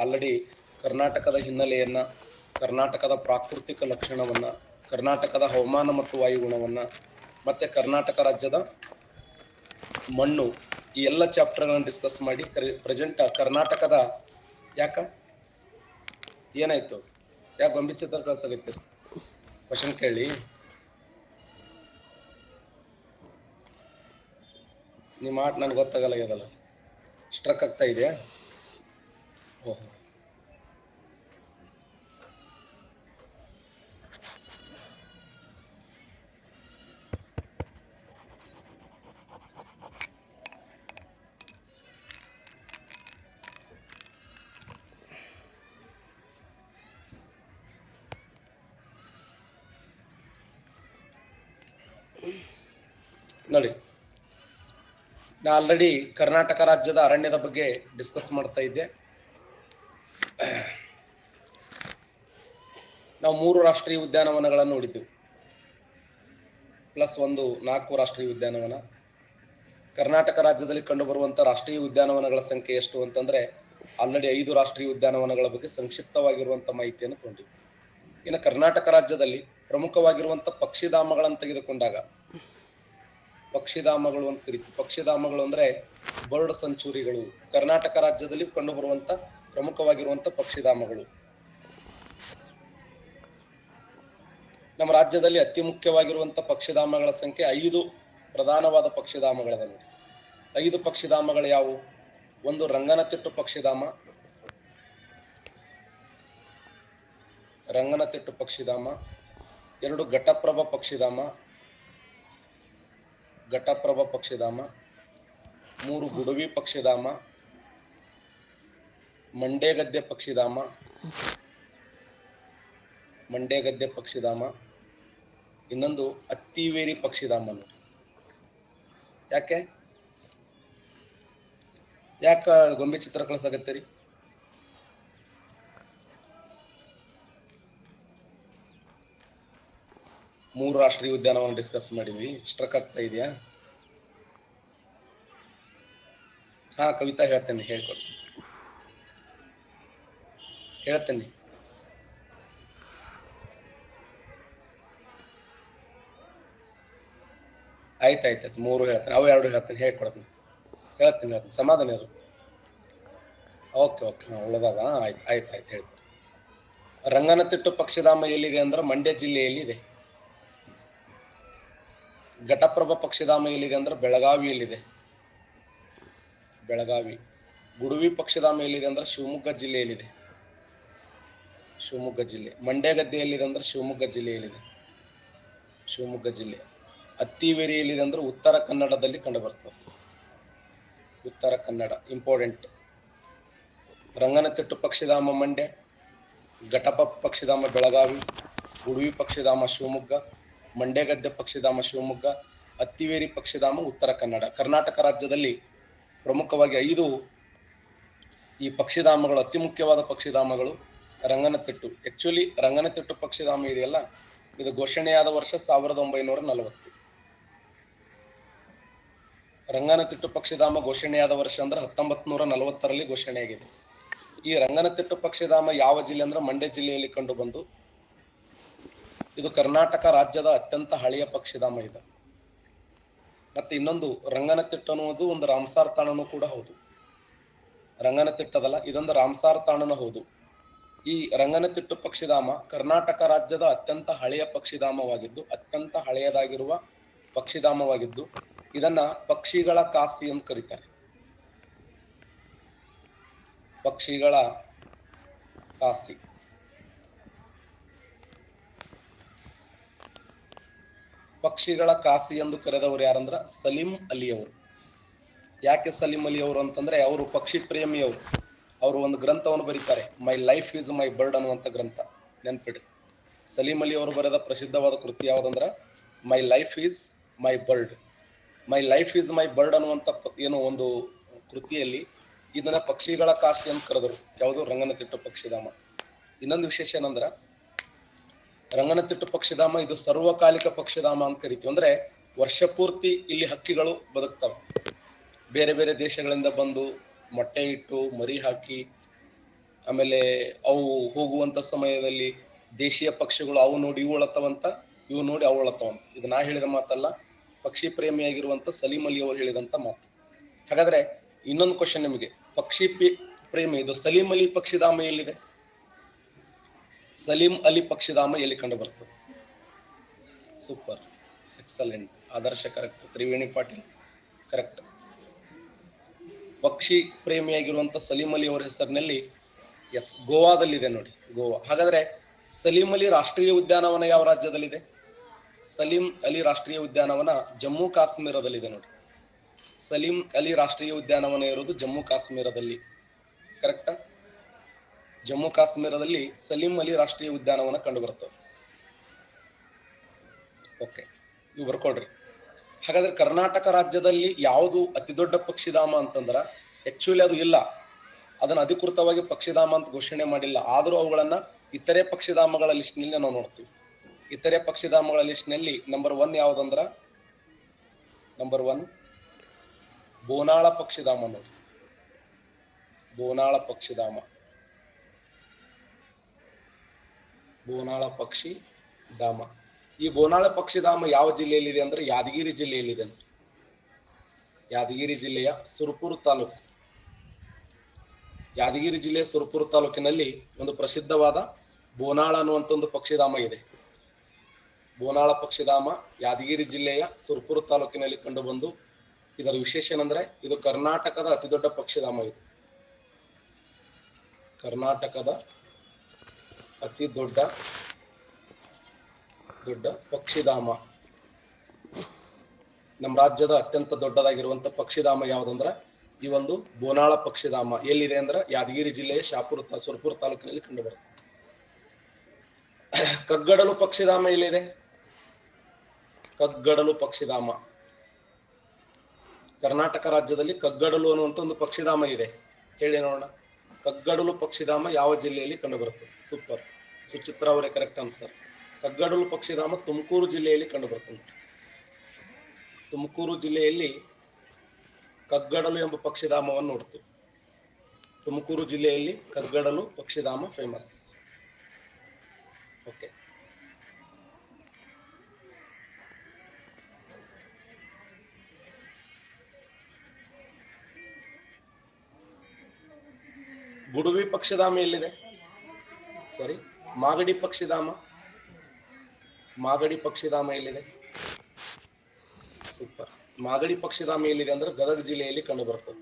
Already ಕರ್ನಾಟಕದ ಹಿನ್ನೆಲೆಯನ್ನ, ಕರ್ನಾಟಕದ ಪ್ರಾಕೃತಿಕ ಲಕ್ಷಣವನ್ನ, ಕರ್ನಾಟಕದ ಹವಾಮಾನ ಮತ್ತು ವಾಯುಗುಣವನ್ನ, ಮತ್ತೆ ಕರ್ನಾಟಕ ರಾಜ್ಯದ ಮಣ್ಣು, ಈ ಎಲ್ಲ ಚಾಪ್ಟರ್ಗಳನ್ನು ಡಿಸ್ಕಸ್ ಮಾಡಿ ಪ್ರೆಸೆಂಟ್ ಕರ್ನಾಟಕದ ಏನಾಯ್ತು, ಯಾಕೆ ಗೊಂಬಿ ಚಿತ್ರ ಕಳ್ಸಾಗತ್ತೀರಿ? ಕ್ವಶನ್ ಕೇಳಿ. ನಿಮ್ಮ ಮಾತು ನನ್ಗೆ ಗೊತ್ತಾಗಲ್ಲ, ಇದಲ್ಲ ಸ್ಟ್ರಕ್ ಆಗ್ತಾ ಇದೆಯಾ? ಓಹೋ, ನೋಡಿ, ನಾ ಆಲ್ರೆಡಿ ಕರ್ನಾಟಕ ರಾಜ್ಯದ ಅರಣ್ಯದ ಬಗ್ಗೆ ಡಿಸ್ಕಸ್ ಮಾಡ್ತಾ ಇದ್ದೆ. ನಾವು 3 ರಾಷ್ಟ್ರೀಯ ಉದ್ಯಾನವನಗಳನ್ನು ನೋಡಿದ್ದೆವು, ಪ್ಲಸ್ 4 ರಾಷ್ಟ್ರೀಯ ಉದ್ಯಾನವನ. ಕರ್ನಾಟಕ ರಾಜ್ಯದಲ್ಲಿ ಕಂಡುಬರುವಂತಹ ರಾಷ್ಟ್ರೀಯ ಉದ್ಯಾನವನಗಳ ಸಂಖ್ಯೆ ಎಷ್ಟು ಅಂತಂದ್ರೆ ಆಲ್ರೆಡಿ 5 ರಾಷ್ಟ್ರೀಯ ಉದ್ಯಾನವನಗಳ ಬಗ್ಗೆ ಸಂಕ್ಷಿಪ್ತವಾಗಿರುವಂತಹ ಮಾಹಿತಿಯನ್ನು ತಗೊಂಡಿವಿ. ಇನ್ನು ಕರ್ನಾಟಕ ರಾಜ್ಯದಲ್ಲಿ ಪ್ರಮುಖವಾಗಿರುವಂತಹ ಪಕ್ಷಿಧಾಮಗಳನ್ನು ತೆಗೆದುಕೊಂಡಾಗ, ಪಕ್ಷಿಧಾಮಗಳು ಅಂತ ಕರೀತೀವಿ. ಪಕ್ಷಿಧಾಮಗಳು ಅಂದ್ರೆ ಬರ್ಡ್ ಸೆಂಚುರಿಗಳು. ಕರ್ನಾಟಕ ರಾಜ್ಯದಲ್ಲಿ ಕಂಡುಬರುವಂತ ಪ್ರಮುಖವಾಗಿರುವಂತ ಪಕ್ಷಿಧಾಮಗಳು. ನಮ್ಮ ರಾಜ್ಯದಲ್ಲಿ ಅತಿ ಮುಖ್ಯವಾಗಿರುವಂತ ಪಕ್ಷಿಧಾಮಗಳ ಸಂಖ್ಯೆ 5 ಪ್ರಧಾನವಾದ ಪಕ್ಷಿಧಾಮಗಳದ ನೋಡಿ. 5 ಪಕ್ಷಿಧಾಮಗಳು ಯಾವುವು? 1 ರಂಗನತಿಟ್ಟು ಪಕ್ಷಿಧಾಮ, ರಂಗನತಿಟ್ಟು ಪಕ್ಷಿಧಾಮ. 2 ಘಟಪ್ರಭಾ ಪಕ್ಷಿಧಾಮ, ಘಟಪ್ರಭಾ ಪಕ್ಷಿಧಾಮ. 3 ಗುಡವಿ ಪಕ್ಷಿಧಾಮ, ಮಂಡೇಗದ್ದೆ ಪಕ್ಷಿಧಾಮ, ಮಂಡೇಗದ್ದೆ ಪಕ್ಷಿಧಾಮ. ಇನ್ನೊಂದು ಅತ್ತಿವೇರಿ ಪಕ್ಷಿಧಾಮ ನೋಡಿ. ಯಾಕೆ ಗೊಂಬೆ ಚಿತ್ರ ಕಳ್ಸಾಗತ್ತೀರಿ? ಮೂರು ರಾಷ್ಟ್ರೀಯ ಉದ್ಯಾನವನ ಡಿಸ್ಕಸ್ ಮಾಡಿದ್ವಿ. ಸ್ಟ್ರಕ್ ಆಗ್ತಾ ಇದೆಯಾ? ಹಾ, ಕವಿತಾ ಹೇಳ್ತೇನೆ, ಹೇಳ್ತೇನೆ. ಆಯ್ತಾಯ್ತು, 3 ಹೇಳ್ತೇನೆ, ಅವು 2 ಹೇಳ್ತೇನೆ, ಹೇಳ್ತೇನೆ. ಸಮಾಧಾನ ಇರು. ಓಕೆ, ಉಳಿದಾಗ ಆಯ್ತು ಹೇಳ್ತೇನೆ. ರಂಗನತಿಟ್ಟು ಪಕ್ಷಿಧಾಮ ಎಲ್ಲಿದೆ ಅಂದ್ರೆ ಮಂಡ್ಯ ಜಿಲ್ಲೆಯಲ್ಲಿ ಇದೆ. ಘಟಪ್ರಭಾ ಪಕ್ಷಿಧಾಮ ಎಲ್ಲಿದೆ ಅಂದ್ರೆ ಬೆಳಗಾವಿಯಲ್ಲಿದೆ, ಬೆಳಗಾವಿ. ಗುಡುವಿ ಪಕ್ಷಿಧಾಮ ಎಲ್ಲಿದೆ ಅಂದ್ರೆ ಶಿವಮೊಗ್ಗ ಜಿಲ್ಲೆಯಲ್ಲಿದೆ, ಶಿವಮೊಗ್ಗ ಜಿಲ್ಲೆ. ಮಂಡ್ಯಗದ್ದೆ ಎಲ್ಲಿದೆ ಅಂದ್ರೆ ಶಿವಮೊಗ್ಗ ಜಿಲ್ಲೆಯಲ್ಲಿದೆ, ಶಿವಮೊಗ್ಗ ಜಿಲ್ಲೆ. ಅತ್ತಿವೇರಿ ಎಲ್ಲಿದೆ ಅಂದ್ರೆ ಉತ್ತರ ಕನ್ನಡದಲ್ಲಿ ಕಂಡು ಬರ್ತದೆ, ಉತ್ತರ ಕನ್ನಡ. ಇಂಪಾರ್ಟೆಂಟ್. ರಂಗನತಿಟ್ಟು ಪಕ್ಷಿಧಾಮ ಮಂಡ್ಯ, ಘಟಪ್ರಭಾ ಪಕ್ಷಿಧಾಮ ಬೆಳಗಾವಿ, ಗುಡುವಿ ಪಕ್ಷಿಧಾಮ ಶಿವಮೊಗ್ಗ, ಮಂಡ್ಯಗದ್ದೆ ಪಕ್ಷಿಧಾಮ ಶಿವಮೊಗ್ಗ, ಅತ್ತಿವೇರಿ ಪಕ್ಷಿಧಾಮ ಉತ್ತರ ಕನ್ನಡ. ಕರ್ನಾಟಕ ರಾಜ್ಯದಲ್ಲಿ ಪ್ರಮುಖವಾಗಿ 5 ಈ ಪಕ್ಷಿಧಾಮಗಳು, ಅತಿ ಮುಖ್ಯವಾದ ಪಕ್ಷಿಧಾಮಗಳು ರಂಗನತಿಟ್ಟು. ಆಕ್ಚುಲಿ ರಂಗನತಿಟ್ಟು ಪಕ್ಷಿಧಾಮ ಇದೆಯಲ್ಲ, ಇದು ಘೋಷಣೆಯಾದ ವರ್ಷ 1940. ರಂಗನತಿಟ್ಟು ಪಕ್ಷಿಧಾಮ ಘೋಷಣೆಯಾದ ವರ್ಷ ಅಂದ್ರೆ 1940ರಲ್ಲಿ ಘೋಷಣೆಯಾಗಿದೆ. ಈ ರಂಗನತಿಟ್ಟು ಪಕ್ಷಿಧಾಮ ಯಾವ ಜಿಲ್ಲೆ ಅಂದ್ರೆ ಮಂಡ್ಯ ಜಿಲ್ಲೆಯಲ್ಲಿ ಕಂಡು ಬಂದು, ಇದು ಕರ್ನಾಟಕ ರಾಜ್ಯದ ಅತ್ಯಂತ ಹಳೆಯ ಪಕ್ಷಿಧಾಮ ಇದೆ. ಮತ್ತೆ ಇನ್ನೊಂದು, ರಂಗನತಿಟ್ಟು ಅನ್ನುವುದು ಒಂದು ರಾಮ್ಸಾರ್ ತಾಣನೂ ಕೂಡ ಹೌದು. ರಂಗನತಿಟ್ಟದಲ್ಲ, ಇದೊಂದು ರಾಮ್ಸಾರ್ ತಾಣನೂ ಹೌದು. ಈ ರಂಗನತಿಟ್ಟು ಪಕ್ಷಿಧಾಮ ಕರ್ನಾಟಕ ರಾಜ್ಯದ ಅತ್ಯಂತ ಹಳೆಯ ಪಕ್ಷಿಧಾಮವಾಗಿದ್ದು, ಅತ್ಯಂತ ಹಳೆಯದಾಗಿರುವ ಪಕ್ಷಿಧಾಮವಾಗಿದ್ದು, ಇದನ್ನ ಪಕ್ಷಿಗಳ ಕಾಶಿ ಅಂತ ಕರೀತಾರೆ. ಪಕ್ಷಿಗಳ ಕಾಶಿ. ಪಕ್ಷಿಗಳ ಕಾಶಿ ಎಂದು ಕರೆದವರು ಯಾರಂದ್ರ ಸಲೀಂ ಅಲಿ ಅವರು. ಯಾಕೆ ಸಲೀಂ ಅಲಿ ಅವರು ಅಂತಂದ್ರೆ ಅವರು ಪಕ್ಷಿ ಪ್ರೇಮಿಯವರು. ಅವರು ಒಂದು ಗ್ರಂಥವನ್ನು ಬರೀತಾರೆ, my life is my bird ಅನ್ನುವಂಥ ಗ್ರಂಥ. ನೆನ್ಪಿಡ್ರಿ, ಸಲೀಂ ಅಲಿ ಅವರು ಬರೆದ ಪ್ರಸಿದ್ಧವಾದ ಕೃತಿ ಯಾವುದಂದ್ರ my life is my bird. My life is my bird ಅನ್ನುವಂಥ ಒಂದು ಕೃತಿಯಲ್ಲಿ ಇದನ್ನ ಪಕ್ಷಿಗಳ ಕಾಶಿ ಅಂತ ಕರೆದರು. ಯಾವುದು? ರಂಗನತಿಟ್ಟು ಪಕ್ಷಿಧಾಮ. ಇನ್ನೊಂದು ವಿಶೇಷ ಏನಂದ್ರ, ರಂಗನತಿಟ್ಟು ಪಕ್ಷಿಧಾಮ ಇದು ಸರ್ವಕಾಲಿಕ ಪಕ್ಷಿಧಾಮ ಅಂತ ಕರಿತೀವಿ. ಅಂದ್ರೆ ವರ್ಷ ಪೂರ್ತಿ ಇಲ್ಲಿ ಹಕ್ಕಿಗಳು ಬದುಕ್ತವೆ. ಬೇರೆ ಬೇರೆ ದೇಶಗಳಿಂದ ಬಂದು ಮೊಟ್ಟೆ ಇಟ್ಟು ಮರಿ ಹಾಕಿ ಆಮೇಲೆ ಅವು ಹೋಗುವಂತ ಸಮಯದಲ್ಲಿ ದೇಶೀಯ ಪಕ್ಷಿಗಳು ಅವು ನೋಡಿ ಇವು ಅಳತ್ತವಂತ, ಇವು ನೋಡಿ ಅವು ಅಳತ್ತವಂತ. ಇದು ನಾ ಹೇಳಿದ ಮಾತಲ್ಲ, ಪಕ್ಷಿ ಪ್ರೇಮಿಯಾಗಿರುವಂತ ಸಲೀಂ ಅಲಿ ಅವರು ಹೇಳಿದಂತ ಮಾತು. ಹಾಗಾದ್ರೆ ಇನ್ನೊಂದು ಕ್ವಶನ್ ನಿಮಗೆ, ಪಕ್ಷಿ ಪ್ರೇಮಿ ಇದು ಸಲೀಂ ಅಲಿ ಪಕ್ಷಿಧಾಮ ಎಲ್ಲಿದೆ? ಸಲೀಂ ಅಲಿ ಪಕ್ಷಿಧಾಮ ಎಲ್ಲಿ ಕಂಡು ಬರ್ತದೆ? ಸೂಪರ್, ಎಕ್ಸಲೆಂಟ್, ಆದರ್ಶ ಕರೆಕ್ಟ್, ತ್ರಿವೇಣಿ ಪಾಟೀಲ್ ಕರೆಕ್ಟ್. ಪಕ್ಷಿ ಪ್ರೇಮಿಯಾಗಿರುವಂತ ಸಲೀಂ ಅಲಿ ಅವರ ಹೆಸರಿನಲ್ಲಿ ಎಸ್ ಗೋವಾದಲ್ಲಿದೆ ನೋಡಿ, ಗೋವಾ. ಹಾಗಾದ್ರೆ ಸಲೀಂ ಅಲಿ ರಾಷ್ಟ್ರೀಯ ಉದ್ಯಾನವನ ಯಾವ ರಾಜ್ಯದಲ್ಲಿದೆ? ಸಲೀಂ ಅಲಿ ರಾಷ್ಟ್ರೀಯ ಉದ್ಯಾನವನ ಜಮ್ಮು ಕಾಶ್ಮೀರದಲ್ಲಿದೆ ನೋಡಿ. ಸಲೀಂ ಅಲಿ ರಾಷ್ಟ್ರೀಯ ಉದ್ಯಾನವನ ಇರೋದು ಜಮ್ಮು ಕಾಶ್ಮೀರದಲ್ಲಿ, ಕರೆಕ್ಟಾ? ಜಮ್ಮು ಕಾಶ್ಮೀರದಲ್ಲಿ ಸಲೀಂ ಅಲಿ ರಾಷ್ಟ್ರೀಯ ಉದ್ಯಾನವನ ಕಂಡು ಬರ್ತದೆ. ಓಕೆ, ನೀವು ಬರ್ಕೊಳ್ರಿ. ಹಾಗಾದ್ರೆ ಕರ್ನಾಟಕ ರಾಜ್ಯದಲ್ಲಿ ಯಾವುದು ಅತಿ ದೊಡ್ಡ ಪಕ್ಷಿಧಾಮ ಅಂತಂದ್ರ ಆಕ್ಚುಲಿ ಅದು ಇಲ್ಲ, ಅದನ್ನ ಅಧಿಕೃತವಾಗಿ ಪಕ್ಷಿಧಾಮ ಅಂತ ಘೋಷಣೆ ಮಾಡಿಲ್ಲ. ಆದ್ರೂ ಅವುಗಳನ್ನ ಇತರೆ ಪಕ್ಷಿಧಾಮಗಳ ಲಿಸ್ಟ್ ನಲ್ಲಿ ನಾವು ನೋಡ್ತೀವಿ. ಇತರೆ ಪಕ್ಷಿಧಾಮಗಳ ಲಿಸ್ಟ್ ನಲ್ಲಿ ನಂಬರ್ 1 ಯಾವ್ದಂದ್ರ, ನಂಬರ್ 1 ಬೋನಾಳ ಪಕ್ಷಿಧಾಮ ನೋಡಿ. ಬೋನಾಳ ಪಕ್ಷಿಧಾಮ, ಬೋನಾಳ ಪಕ್ಷಿಧಾಮ. ಈ ಬೋನಾಳ ಪಕ್ಷಿಧಾಮ ಯಾವ ಜಿಲ್ಲೆಯಲ್ಲಿದೆ ಅಂದ್ರೆ ಯಾದಗಿರಿ ಜಿಲ್ಲೆಯಲ್ಲಿದೆ. ಯಾದಗಿರಿ ಜಿಲ್ಲೆಯ ಸುರಪುರ ತಾಲೂಕು, ಯಾದಗಿರಿ ಜಿಲ್ಲೆಯ ಸುರಪುರ ತಾಲೂಕಿನಲ್ಲಿ ಒಂದು ಪ್ರಸಿದ್ಧವಾದ ಬೋನಾಳ ಅನ್ನುವಂತ ಒಂದು ಪಕ್ಷಿಧಾಮ ಇದೆ. ಬೋನಾಳ ಪಕ್ಷಿಧಾಮ ಯಾದಗಿರಿ ಜಿಲ್ಲೆಯ ಸುರಪುರ ತಾಲೂಕಿನಲ್ಲಿ ಕಂಡು ಬಂದು, ಇದರ ವಿಶೇಷ ಏನಂದ್ರೆ ಇದು ಕರ್ನಾಟಕದ ಅತಿ ದೊಡ್ಡ ಪಕ್ಷಿಧಾಮ. ಇದು ಕರ್ನಾಟಕದ ಅತಿ ದೊಡ್ಡ ಪಕ್ಷಿಧಾಮ. ನಮ್ಮ ರಾಜ್ಯದ ಅತ್ಯಂತ ದೊಡ್ಡದಾಗಿರುವಂತ ಪಕ್ಷಿಧಾಮ ಯಾವ್ದಂದ್ರ ಈ ಒಂದು ಬೋನಾಳ ಪಕ್ಷಿಧಾಮ. ಎಲ್ಲಿದೆ ಅಂದ್ರ ಯಾದಗಿರಿ ಜಿಲ್ಲೆಯ ಸುರಪುರ ತಾಲೂಕಿನಲ್ಲಿ ಕಂಡು ಬರುತ್ತೆ. ಕಗ್ಗಡಲು ಪಕ್ಷಿಧಾಮ ಎಲ್ಲಿದೆ? ಕಗ್ಗಡಲು ಪಕ್ಷಿಧಾಮ ಕರ್ನಾಟಕ ರಾಜ್ಯದಲ್ಲಿ ಕಗ್ಗಡಲು ಅನ್ನುವಂತ ಒಂದು ಪಕ್ಷಿಧಾಮ ಇದೆ. ಹೇಳಿ ನೋಡೋಣ, ಕಗ್ಗಡಲು ಪಕ್ಷಿಧಾಮ ಯಾವ ಜಿಲ್ಲೆಯಲ್ಲಿ ಕಂಡು ಬರುತ್ತದೆ? ಸೂಪರ್, ಸುಚಿತ್ರ ಅವರೇ ಕರೆಕ್ಟ್ ಆನ್ಸರ್. ಕಗ್ಗಡಲು ಪಕ್ಷಿಧಾಮ ತುಮಕೂರು ಜಿಲ್ಲೆಯಲ್ಲಿ ಕಂಡು ಬರ್ತದೆ. ತುಮಕೂರು ಜಿಲ್ಲೆಯಲ್ಲಿ ಕಗ್ಗಡಲು ಎಂಬ ಪಕ್ಷಿಧಾಮವನ್ನು ನೋಡ್ತೀವಿ. ತುಮಕೂರು ಜಿಲ್ಲೆಯಲ್ಲಿ ಕಗ್ಗಡಲು ಪಕ್ಷಿಧಾಮ ಫೇಮಸ್. ಓಕೆ, ಗುಡುವಿ ಪಕ್ಷಿಧಾಮ ಎಲ್ಲಿದೆ? ಸಾರಿ, ಮಾಗಡಿ ಪಕ್ಷಿಧಾಮ. ಮಾಗಡಿ ಪಕ್ಷಿಧಾಮ ಎಲ್ಲಿದೆ? ಸೂಪರ್, ಮಾಗಡಿ ಪಕ್ಷಿಧಾಮ ಎಲ್ಲಿದೆ ಅಂದ್ರೆ ಗದಗ ಜಿಲ್ಲೆಯಲ್ಲಿ ಕಂಡು ಬರ್ತದೆ.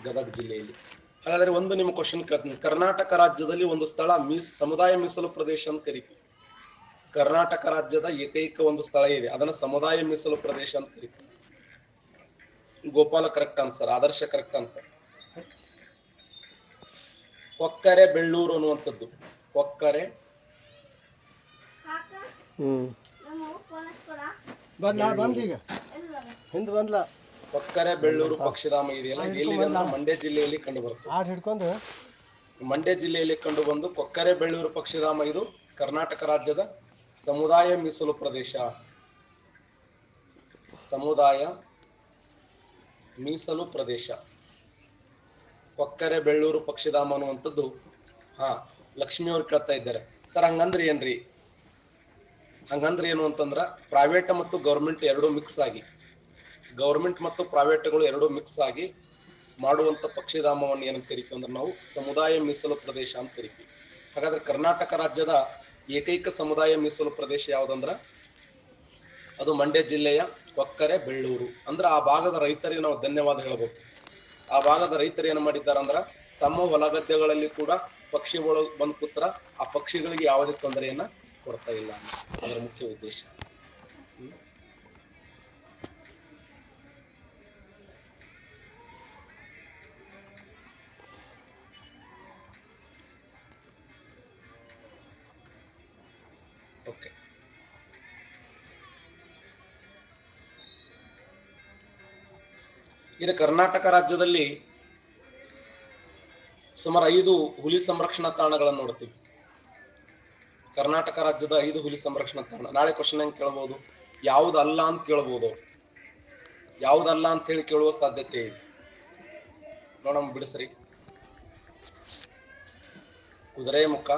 ಗದಗ ಜಿಲ್ಲೆಯಲ್ಲಿ. ಹಾಗಾದ್ರೆ ಒಂದು ನಿಮ್ಮ ಕ್ವಶನ್ ಕೇಳ್ತೀನಿ, ಕರ್ನಾಟಕ ರಾಜ್ಯದಲ್ಲಿ ಒಂದು ಸ್ಥಳ ಸಮುದಾಯ ಮೀಸಲು ಪ್ರದೇಶ ಅಂತ ಕರಿತೀವಿ. ಕರ್ನಾಟಕ ರಾಜ್ಯದ ಏಕೈಕ ಒಂದು ಸ್ಥಳ ಇದೆ, ಅದನ್ನ ಸಮುದಾಯ ಮೀಸಲು ಪ್ರದೇಶ ಅಂತ ಕರಿತೀವಿ. ಗೋಪಾಲ ಕರೆಕ್ಟ್ ಆನ್ಸರ್, ಆದರ್ಶ ಕರೆಕ್ಟ್ ಆನ್ಸರ್. ಕೊಕ್ಕರೆ ಬೆಳ್ಳೂರು ಅನ್ನುವಂಥದ್ದು. ಕೊಕ್ಕರೆ ಕೊಕ್ಕರೆ ಬೆಳ್ಳೂರು ಪಕ್ಷಿಧಾಮ ಇದೆಯಲ್ಲ, ಎಲ್ಲಿದೆ ಅಂದ್ರೆ ಮಂಡ್ಯ ಜಿಲ್ಲೆಯಲ್ಲಿ ಕಂಡು ಬರುತ್ತೆ. ಮಂಡ್ಯ ಜಿಲ್ಲೆಯಲ್ಲಿ ಕಂಡು ಬಂದು ಕೊಕ್ಕರೆ ಬೆಳ್ಳೂರು ಪಕ್ಷಿಧಾಮ ಇದು ಕರ್ನಾಟಕ ರಾಜ್ಯದ ಸಮುದಾಯ ಮೀಸಲು ಪ್ರದೇಶ. ಸಮುದಾಯ ಮೀಸಲು ಪ್ರದೇಶ ಕೊಕ್ಕರೆ ಬೆಳ್ಳೂರು ಪಕ್ಷಿಧಾಮ ಅನ್ನುವಂಥದ್ದು. ಲಕ್ಷ್ಮಿ ಅವ್ರು ಕೇಳ್ತಾ ಇದ್ದಾರೆ, ಸರ್ ಹಂಗಂದ್ರೆ ಏನ್ರಿ? ಹಂಗಂದ್ರೆ ಏನು ಅಂತಂದ್ರ ಪ್ರೈವೇಟ್ ಮತ್ತು ಗೌರ್ಮೆಂಟ್ ಎರಡೂ ಮಿಕ್ಸ್ ಆಗಿ, ಗೌರ್ಮೆಂಟ್ ಮತ್ತು ಪ್ರೈವೇಟ್ಗಳು ಎರಡೂ ಮಿಕ್ಸ್ ಆಗಿ ಮಾಡುವಂತ ಪಕ್ಷಿಧಾಮವನ್ನು ಏನಂತ ಕರಿತೀವಿ ಅಂದ್ರೆ ನಾವು ಸಮುದಾಯ ಮೀಸಲು ಪ್ರದೇಶ ಅಂತ ಕರಿತೀವಿ. ಹಾಗಾದ್ರೆ ಕರ್ನಾಟಕ ರಾಜ್ಯದ ಏಕೈಕ ಸಮುದಾಯ ಮೀಸಲು ಪ್ರದೇಶ ಯಾವ್ದಂದ್ರ ಅದು ಮಂಡ್ಯ ಜಿಲ್ಲೆಯ ಕೊಕ್ಕರೆ ಬೆಳ್ಳೂರು. ಅಂದ್ರೆ ಆ ಭಾಗದ ರೈತರಿಗೆ ನಾವು ಧನ್ಯವಾದ ಹೇಳ್ಬೇಕು. ಆ ಭಾಗದ ರೈತರು ಏನು ಮಾಡಿದ್ದಾರಂದ್ರ ತಮ್ಮ ಹೊಲ ಗದ್ದೆಗಳಲ್ಲಿ ಕೂಡ ಪಕ್ಷಿಗಳು ಬಂದು ಕೂತ್ರ ಆ ಪಕ್ಷಿಗಳಿಗೆ ಯಾವುದೇ ತೊಂದರೆಯನ್ನ ಕೊಡ್ತಾ ಇಲ್ಲ, ಅದರ ಮುಖ್ಯ ಉದ್ದೇಶ. ಓಕೆ, ಇದು ಕರ್ನಾಟಕ ರಾಜ್ಯದಲ್ಲಿ ಸುಮಾರು 5 ಹುಲಿ ಸಂರಕ್ಷಣಾ ತಾಣಗಳನ್ನು ನೋಡ್ತೀವಿ. ಕರ್ನಾಟಕ ರಾಜ್ಯದ 5 ಹುಲಿ ಸಂರಕ್ಷಣಾ ತಾಣ. ನಾಳೆ ಕ್ವಶನ್ ಹೆಂಗ್ ಕೇಳಬಹುದು, ಯಾವುದಲ್ಲ ಅಂತ ಕೇಳಬಹುದು. ಯಾವುದಲ್ಲ ಅಂತ ಹೇಳಿ ಕೇಳುವ ಸಾಧ್ಯತೆ ಇದೆ. ನೋಡೋಣ ಬಿಡಿಸ್ರಿ. ಕುದುರೆಮುಖ,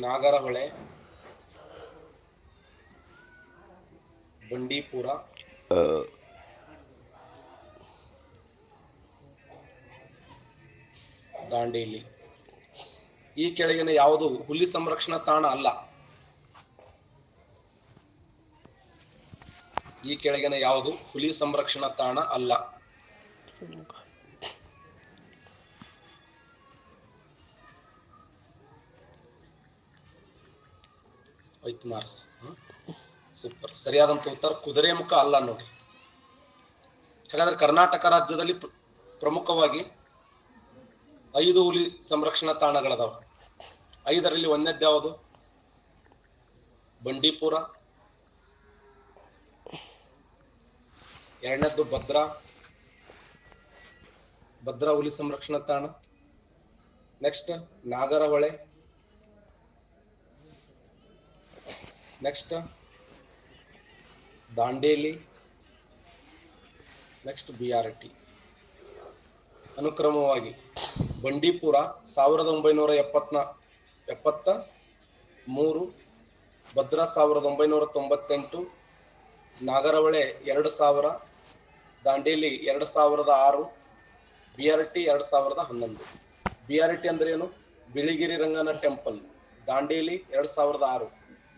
ನಾಗರಹೊಳೆ, ಬಂಡೀಪುರ, ದಾಂಡೇಲಿ. ಈ ಕೆಳಗಿನ ಯಾವುದು ಹುಲಿ ಸಂರಕ್ಷಣಾ ತಾಣ ಅಲ್ಲ? ಈ ಕೆಳಗಿನ ಯಾವುದು ಹುಲಿ ಸಂರಕ್ಷಣಾ ತಾಣ ಅಲ್ಲ? 5 ಮಾರ್ಕ್ಸ್. ಸೂಪರ್. ಸರಿಯಾದಂತ ಉತ್ತರ ಕುದುರೆಮುಖ ಅಲ್ಲ ನೋಡಿ. ಹಾಗಾದ್ರೆ ಕರ್ನಾಟಕ ರಾಜ್ಯದಲ್ಲಿ ಪ್ರಮುಖವಾಗಿ 5 ಹುಲಿ ಸಂರಕ್ಷಣಾ ತಾಣಗಳದಾವ. 5ರಲ್ಲಿ ಒಂದನೇದ್ದು ಯಾವುದು? ಬಂಡೀಪುರ, ಎರಡನೇದ್ದು ಭದ್ರಾ ಹುಲಿ ಸಂರಕ್ಷಣಾ ತಾಣ. Next Nagarahole, next Dandeli, next BRT. ಅನುಕ್ರಮವಾಗಿ ಬಂಡೀಪುರ 1973, ಭದ್ರಾ 1998, ನಾಗರಹೊಳೆ 2000, ದಾಂಡೇಲಿ 2006, BRT 2011. BRT ಅಂದ್ರೆ ಏನು? ಬಿಳಿಗಿರಿ ರಂಗನ ಟೆಂಪಲ್. ದಾಂಡೇಲಿ 2006,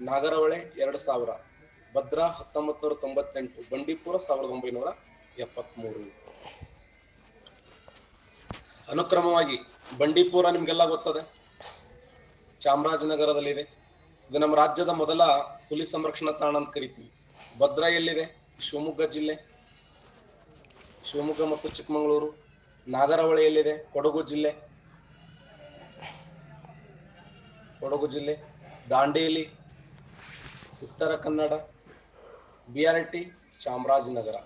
ನಾಗರಹೊಳೆ 2000, ಭದ್ರಾ 1998, ಬಂಡೀಪುರ 1973. ಅನುಕ್ರಮವಾಗಿ ಬಂಡೀಪುರ ನಿಮ್ಗೆಲ್ಲ ಗೊತ್ತದೆ, ಚಾಮರಾಜನಗರದಲ್ಲಿದೆ. ಇದು ನಮ್ಮ ರಾಜ್ಯದ ಮೊದಲ ಹುಲಿ ಸಂರಕ್ಷಣಾ ತಾಣ ಅಂತ ಕರಿತೀವಿ. ಭದ್ರಾ ಎಲ್ಲಿದೆ? ಶಿವಮೊಗ್ಗ ಜಿಲ್ಲೆ, ಶಿವಮೊಗ್ಗ ಮತ್ತು ಚಿಕ್ಕಮಗಳೂರು. ನಾಗರಹೊಳೆ ಎಲ್ಲಿದೆ? ಕೊಡಗು ಜಿಲ್ಲೆ. ದಾಂಡೇಲಿ ಉತ್ತರ ಕನ್ನಡ. BRT ಚಾಮರಾಜನಗರ.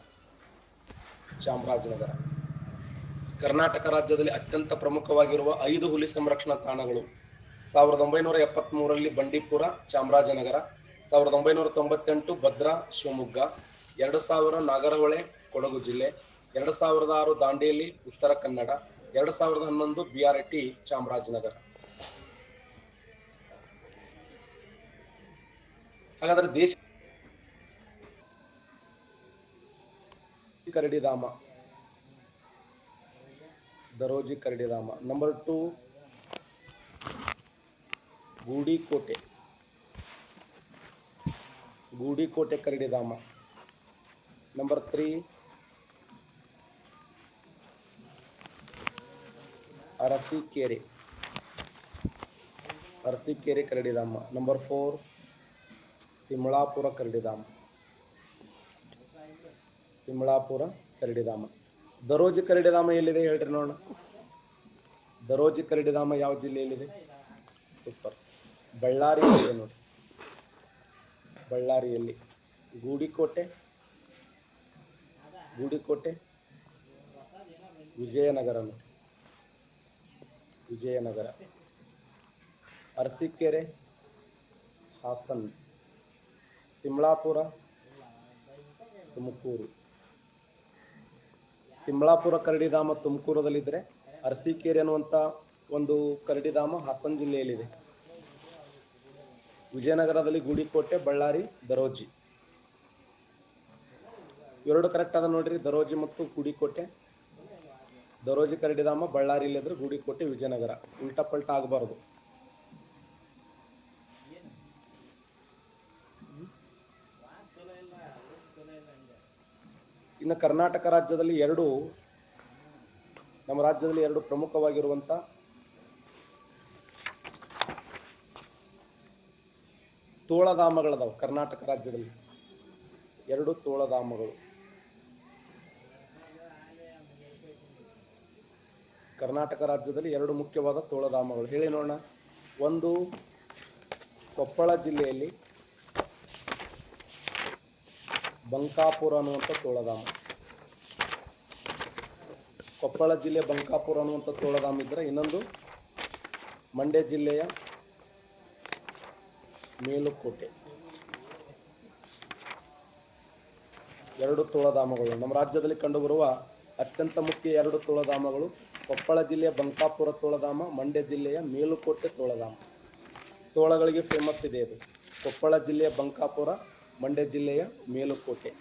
ಕರ್ನಾಟಕ ರಾಜ್ಯದಲ್ಲಿ ಅತ್ಯಂತ ಪ್ರಮುಖವಾಗಿರುವ 5 ಹುಲಿ ಸಂರಕ್ಷಣಾ ತಾಣಗಳು: 1973ರಲ್ಲಿ ಬಂಡೀಪುರ, ಚಾಮರಾಜನಗರ; 1998 ಭದ್ರಾ, ಶಿವಮೊಗ್ಗ; 2000 ನಾಗರಹೊಳೆ, ಕೊಡಗು ಜಿಲ್ಲೆ; 2006 ದಾಂಡೇಲಿ, ಉತ್ತರ ಕನ್ನಡ; 2011 BRT ಚಾಮರಾಜನಗರ. ಹಾಗಾದ್ರೆ ದೇಶ ಕರಡಿಧಾಮ, ದರೋಜಿ ಕರಡಿಧಾಮ. ನಂಬರ್ 2 ಗೂಡಿಕೋಟೆ ಕರಡಿಧಾಮ. ನಂಬರ್ 3 ಅರಸೀಕೆರೆ ಕರಡಿಧಾಮ. ನಂಬರ್ 4 ತಿಮ್ಲಾಪುರ ಕರಡಿಧಾಮ. ದರೋಜಿ ಕರಡಿಧಾಮ ಎಲ್ಲಿದೆ ಹೇಳ್ರಿ ನೋಡೋಣ. ದರೋಜಿ ಕರಡಿಧಾಮ ಯಾವ ಜಿಲ್ಲೆಯಲ್ಲಿದೆ? ಸೂಪರ್, ಬಳ್ಳಾರಿಯಲ್ಲಿದೆ ನೋಡಿ. ಬಳ್ಳಾರಿಯಲ್ಲಿ. ಗೂಡಿಕೋಟೆ ವಿಜಯನಗರ ನೋಡಿ. ಅರಸೀಕೆರೆ ಹಾಸನ್. ತಿಮ್ಲಾಪುರ ತುಮಕೂರು. ತಿಮ್ಲಾಪುರ ಕರಡಿಧಾಮ ತುಮಕೂರದಲ್ಲಿದ್ದರೆ ಅರಸೀಕೆರೆ ಅನ್ನುವಂಥ ಒಂದು ಕರಡಿಧಾಮ ಹಾಸನ್ ಜಿಲ್ಲೆಯಲ್ಲಿದೆ. ವಿಜಯನಗರದಲ್ಲಿ ಗೂಡಿಕೋಟೆ, ಬಳ್ಳಾರಿ, ದರೋಜಿ. ಎರಡು ಕರೆಕ್ಟ್ ಅದ ನೋಡ್ರಿ, ದರೋಜಿ ಮತ್ತು ಗೂಡಿಕೋಟೆ. ದರೋಜಿ ಕರಡಿಧಾಮ ಬಳ್ಳಾರಿಯಲ್ಲಿದ್ರೆ ಗೂಡಿಕೋಟೆ ವಿಜಯನಗರ. ಉಲ್ಟಾ ಪಲ್ಟಾ ಆಗಬಾರದು. ಇನ್ನು ಕರ್ನಾಟಕ ರಾಜ್ಯದಲ್ಲಿ ನಮ್ಮ ರಾಜ್ಯದಲ್ಲಿ 2 ಪ್ರಮುಖವಾಗಿರುವಂತ ತೋಳಧಾಮಗಳದಾವ. ಕರ್ನಾಟಕ ರಾಜ್ಯದಲ್ಲಿ 2 ತೋಳಧಾಮಗಳು. ಕರ್ನಾಟಕ ರಾಜ್ಯದಲ್ಲಿ 2 ಮುಖ್ಯವಾದ ತೋಳಧಾಮಗಳು ಹೇಳಿ ನೋಡೋಣ. ಒಂದು ಕೊಪ್ಪಳ ಜಿಲ್ಲೆಯಲ್ಲಿ ಬಂಕಾಪುರ ಅನ್ನುವಂಥ ತೋಳಧಾಮ. ಕೊಪ್ಪಳ ಜಿಲ್ಲೆ ಬಂಕಾಪುರ ಅನ್ನುವಂಥ ತೋಳಧಾಮ ಇದ್ದರೆ, ಇನ್ನೊಂದು ಮಂಡ್ಯ ಜಿಲ್ಲೆಯ ಮೇಲುಕೋಟೆ. 2 ತೋಳಧಾಮಗಳು ನಮ್ಮ ರಾಜ್ಯದಲ್ಲಿ ಕಂಡುಬರುವ ಅತ್ಯಂತ ಮುಖ್ಯ 2 ತೋಳಧಾಮಗಳು ಕೊಪ್ಪಳ ಜಿಲ್ಲೆಯ ಬಂಕಾಪುರ ತೋಳಧಾಮ, ಮಂಡ್ಯ ಜಿಲ್ಲೆಯ ಮೇಲುಕೋಟೆ ತೋಳಧಾಮ. ತೋಳಗಳಿಗೆ ಫೇಮಸ್ ಇದೆ ಇದು. ಕೊಪ್ಪಳ ಜಿಲ್ಲೆಯ ಬಂಕಾಪುರ, ಮಂಡ್ಯ ಜಿಲ್ಲೆಯ ಮೇಲುಕೋಟೆ.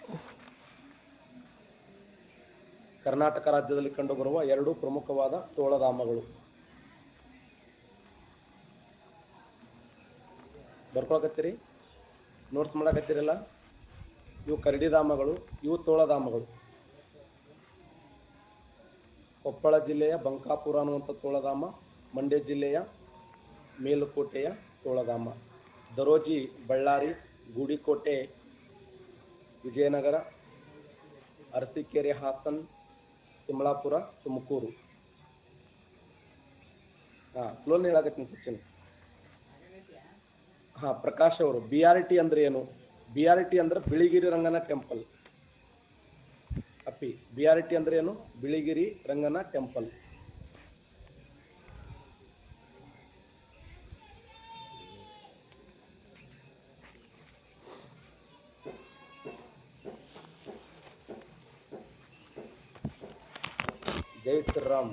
ಕರ್ನಾಟಕ ರಾಜ್ಯದಲ್ಲಿ ಕಂಡುಬರುವ 2 ಪ್ರಮುಖವಾದ ತೋಳಧಾಮಗಳು. ಬರ್ಕೊಳಕತ್ತೀರಿ? ನೋಟ್ಸ್ ಮಾಡಕತ್ತೀರಲ್ಲ? ಇವು ಕರಡಿಧಾಮಗಳು, ಇವು ತೋಳಧಾಮಗಳು. ಕೊಪ್ಪಳ ಜಿಲ್ಲೆಯ ಬಂಕಾಪುರ ಅನ್ನುವಂಥ ತೋಳಧಾಮ, ಮಂಡ್ಯ ಜಿಲ್ಲೆಯ ಮೇಲುಕೋಟೆಯ ತೋಳಧಾಮ. ದರೋಜಿ ಬಳ್ಳಾರಿ, ಗುಡಿಕೋಟೆ ವಿಜಯನಗರ, ಅರಸೀಕೆರೆ ಹಾಸನ್, ತಿಮ್ಲಾಪುರ ತುಮಕೂರು. ಸ್ಲೋಲಿ ಹೇಳಕತ್ತೀನಿ ಸಚಿನ್. ಪ್ರಕಾಶ್ ಅವರು BRT ಅಂದ್ರೆ ಏನು? BRT ಅಂದ್ರೆ ಬಿಳಿಗಿರಿ ರಂಗನ ಟೆಂಪಲ್. ಅಪ್ಪಿ, BRT ಅಂದ್ರೆ ಏನು? ಬಿಳಿಗಿರಿ ರಂಗನ ಟೆಂಪಲ್. ಜೈ ಶ್ರೀರಾಮ್.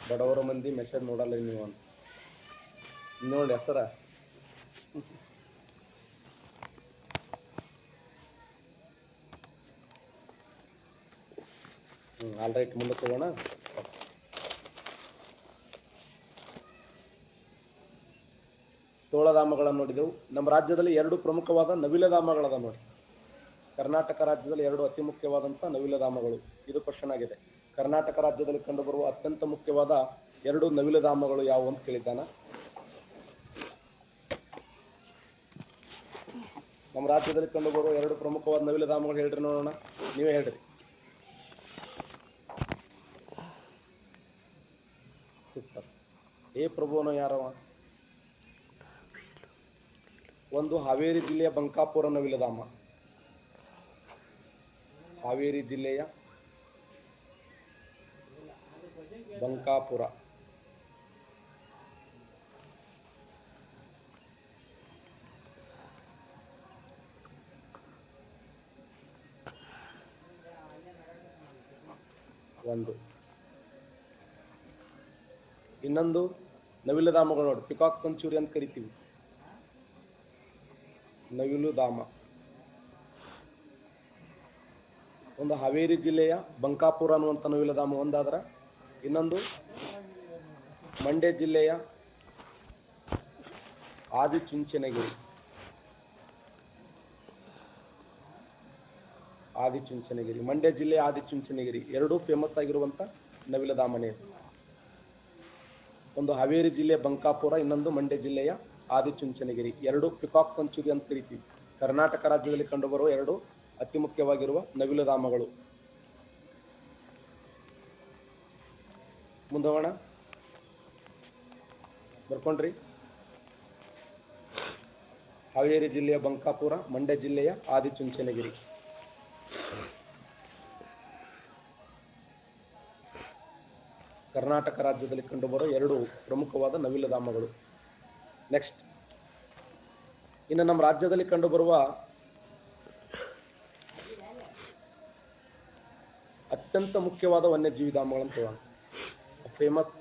ಬಡವರ ಮಂದಿ ಮೆಸೇಜ್ ನೋಡಲ್ಲ ನೀವು ಅಂತ ನೋಡಿ ಹೆಸರ. ಆಲ್ ರೈಟ್, ಮುಂದಕ್ಕೆ ಹೋಗೋಣ. ತೋಳಧಾಮಗಳನ್ನು ನೋಡಿದೆವು. ನಮ್ಮ ರಾಜ್ಯದಲ್ಲಿ 2 ಪ್ರಮುಖವಾದ ನವಿಲಧಾಮಗಳದ ನೋಡಿ. ಕರ್ನಾಟಕ ರಾಜ್ಯದಲ್ಲಿ 2 ಅತಿ ಮುಖ್ಯವಾದಂಥ ನವಿಲಧಾಮಗಳು. ಇದು ಕ್ವಶನ್ ಆಗಿದೆ. ಕರ್ನಾಟಕ ರಾಜ್ಯದಲ್ಲಿ ಕಂಡುಬರುವ ಅತ್ಯಂತ ಮುಖ್ಯವಾದ 2 ನವಿಲಧಾಮಗಳು ಯಾವುವು ಅಂತ ಕೇಳಿದ್ದಾನ. ನಮ್ಮ ರಾಜ್ಯದಲ್ಲಿ ಕಂಡುಬರುವ 2 ಪ್ರಮುಖವಾದ ನವಿಲಧಾಮಗಳು ಹೇಳ್ರಿ ನೋಡೋಣ. ನೀವೇ ಹೇಳ್ರಿ. ಸೂಪರ್. ಪ್ರಭುವನ ಯಾರವ? ಒಂದು ಹಾವೇರಿ ಜಿಲ್ಲೆಯ ಬಂಕಾಪುರ ನವಿಲಧಾಮ. ಹಾವೇರಿ ಜಿಲ್ಲೆಯ ಬಂಕಾಪುರ. ಒಂದು. ಇನ್ನೊಂದು ನವಿಲಧಾಮಗಳು ನೋಡಿ, ಪಿಕಾಕ್ ಸೆಂಚುರಿ ಅಂತ ಕರಿತೀವಿ. ನವಿಲುಧಾಮ ಒಂದು ಹಾವೇರಿ ಜಿಲ್ಲೆಯ ಬಂಕಾಪುರ ಅನ್ನುವಂಥ ನವಿಲಧಾಮ ಒಂದಾದ್ರ, ಇನ್ನೊಂದು ಮಂಡ್ಯ ಜಿಲ್ಲೆಯ ಆದಿಚುಂಚನಗಿರಿ. ಮಂಡ್ಯ ಜಿಲ್ಲೆಯ ಆದಿಚುಂಚನಗಿರಿ 2 ಫೇಮಸ್ ಆಗಿರುವಂಥ ನವಿಲಧಾಮನೇ. ಒಂದು ಹಾವೇರಿ ಜಿಲ್ಲೆಯ ಬಂಕಾಪುರ, ಇನ್ನೊಂದು ಮಂಡ್ಯ ಜಿಲ್ಲೆಯ ಆದಿಚುಂಚನಗಿರಿ. 2 ಪಿಕಾಕ್ ಸೆಂಚುರಿ ಅಂತ ಕರಿತೀವಿ. ಕರ್ನಾಟಕ ರಾಜ್ಯದಲ್ಲಿ ಕಂಡುಬರುವ 2 ಅತಿ ಮುಖ್ಯವಾಗಿರುವ ನವಿಲಧಾಮಗಳು. ಮುಂದೋಗೋಣ. ಬರ್ಕೊಂಡ್ರಿ? ಹಾವೇರಿ ಜಿಲ್ಲೆಯ ಬಂಕಾಪುರ, ಮಂಡ್ಯ ಜಿಲ್ಲೆಯ ಆದಿಚುಂಚನಗಿರಿ. ಕರ್ನಾಟಕ ರಾಜ್ಯದಲ್ಲಿ ಕಂಡುಬರುವ 2 ಪ್ರಮುಖವಾದ ನವಿಲಧಾಮಗಳು. ನೆಕ್ಸ್ಟ್, ಇನ್ನು ನಮ್ಮ ರಾಜ್ಯದಲ್ಲಿ ಕಂಡುಬರುವ ಅತ್ಯಂತ ಮುಖ್ಯವಾದ ವನ್ಯಜೀವಿ ಧಾಮಗಳಂತ ಹೇಳೋಣ. ಫೇಮಸ್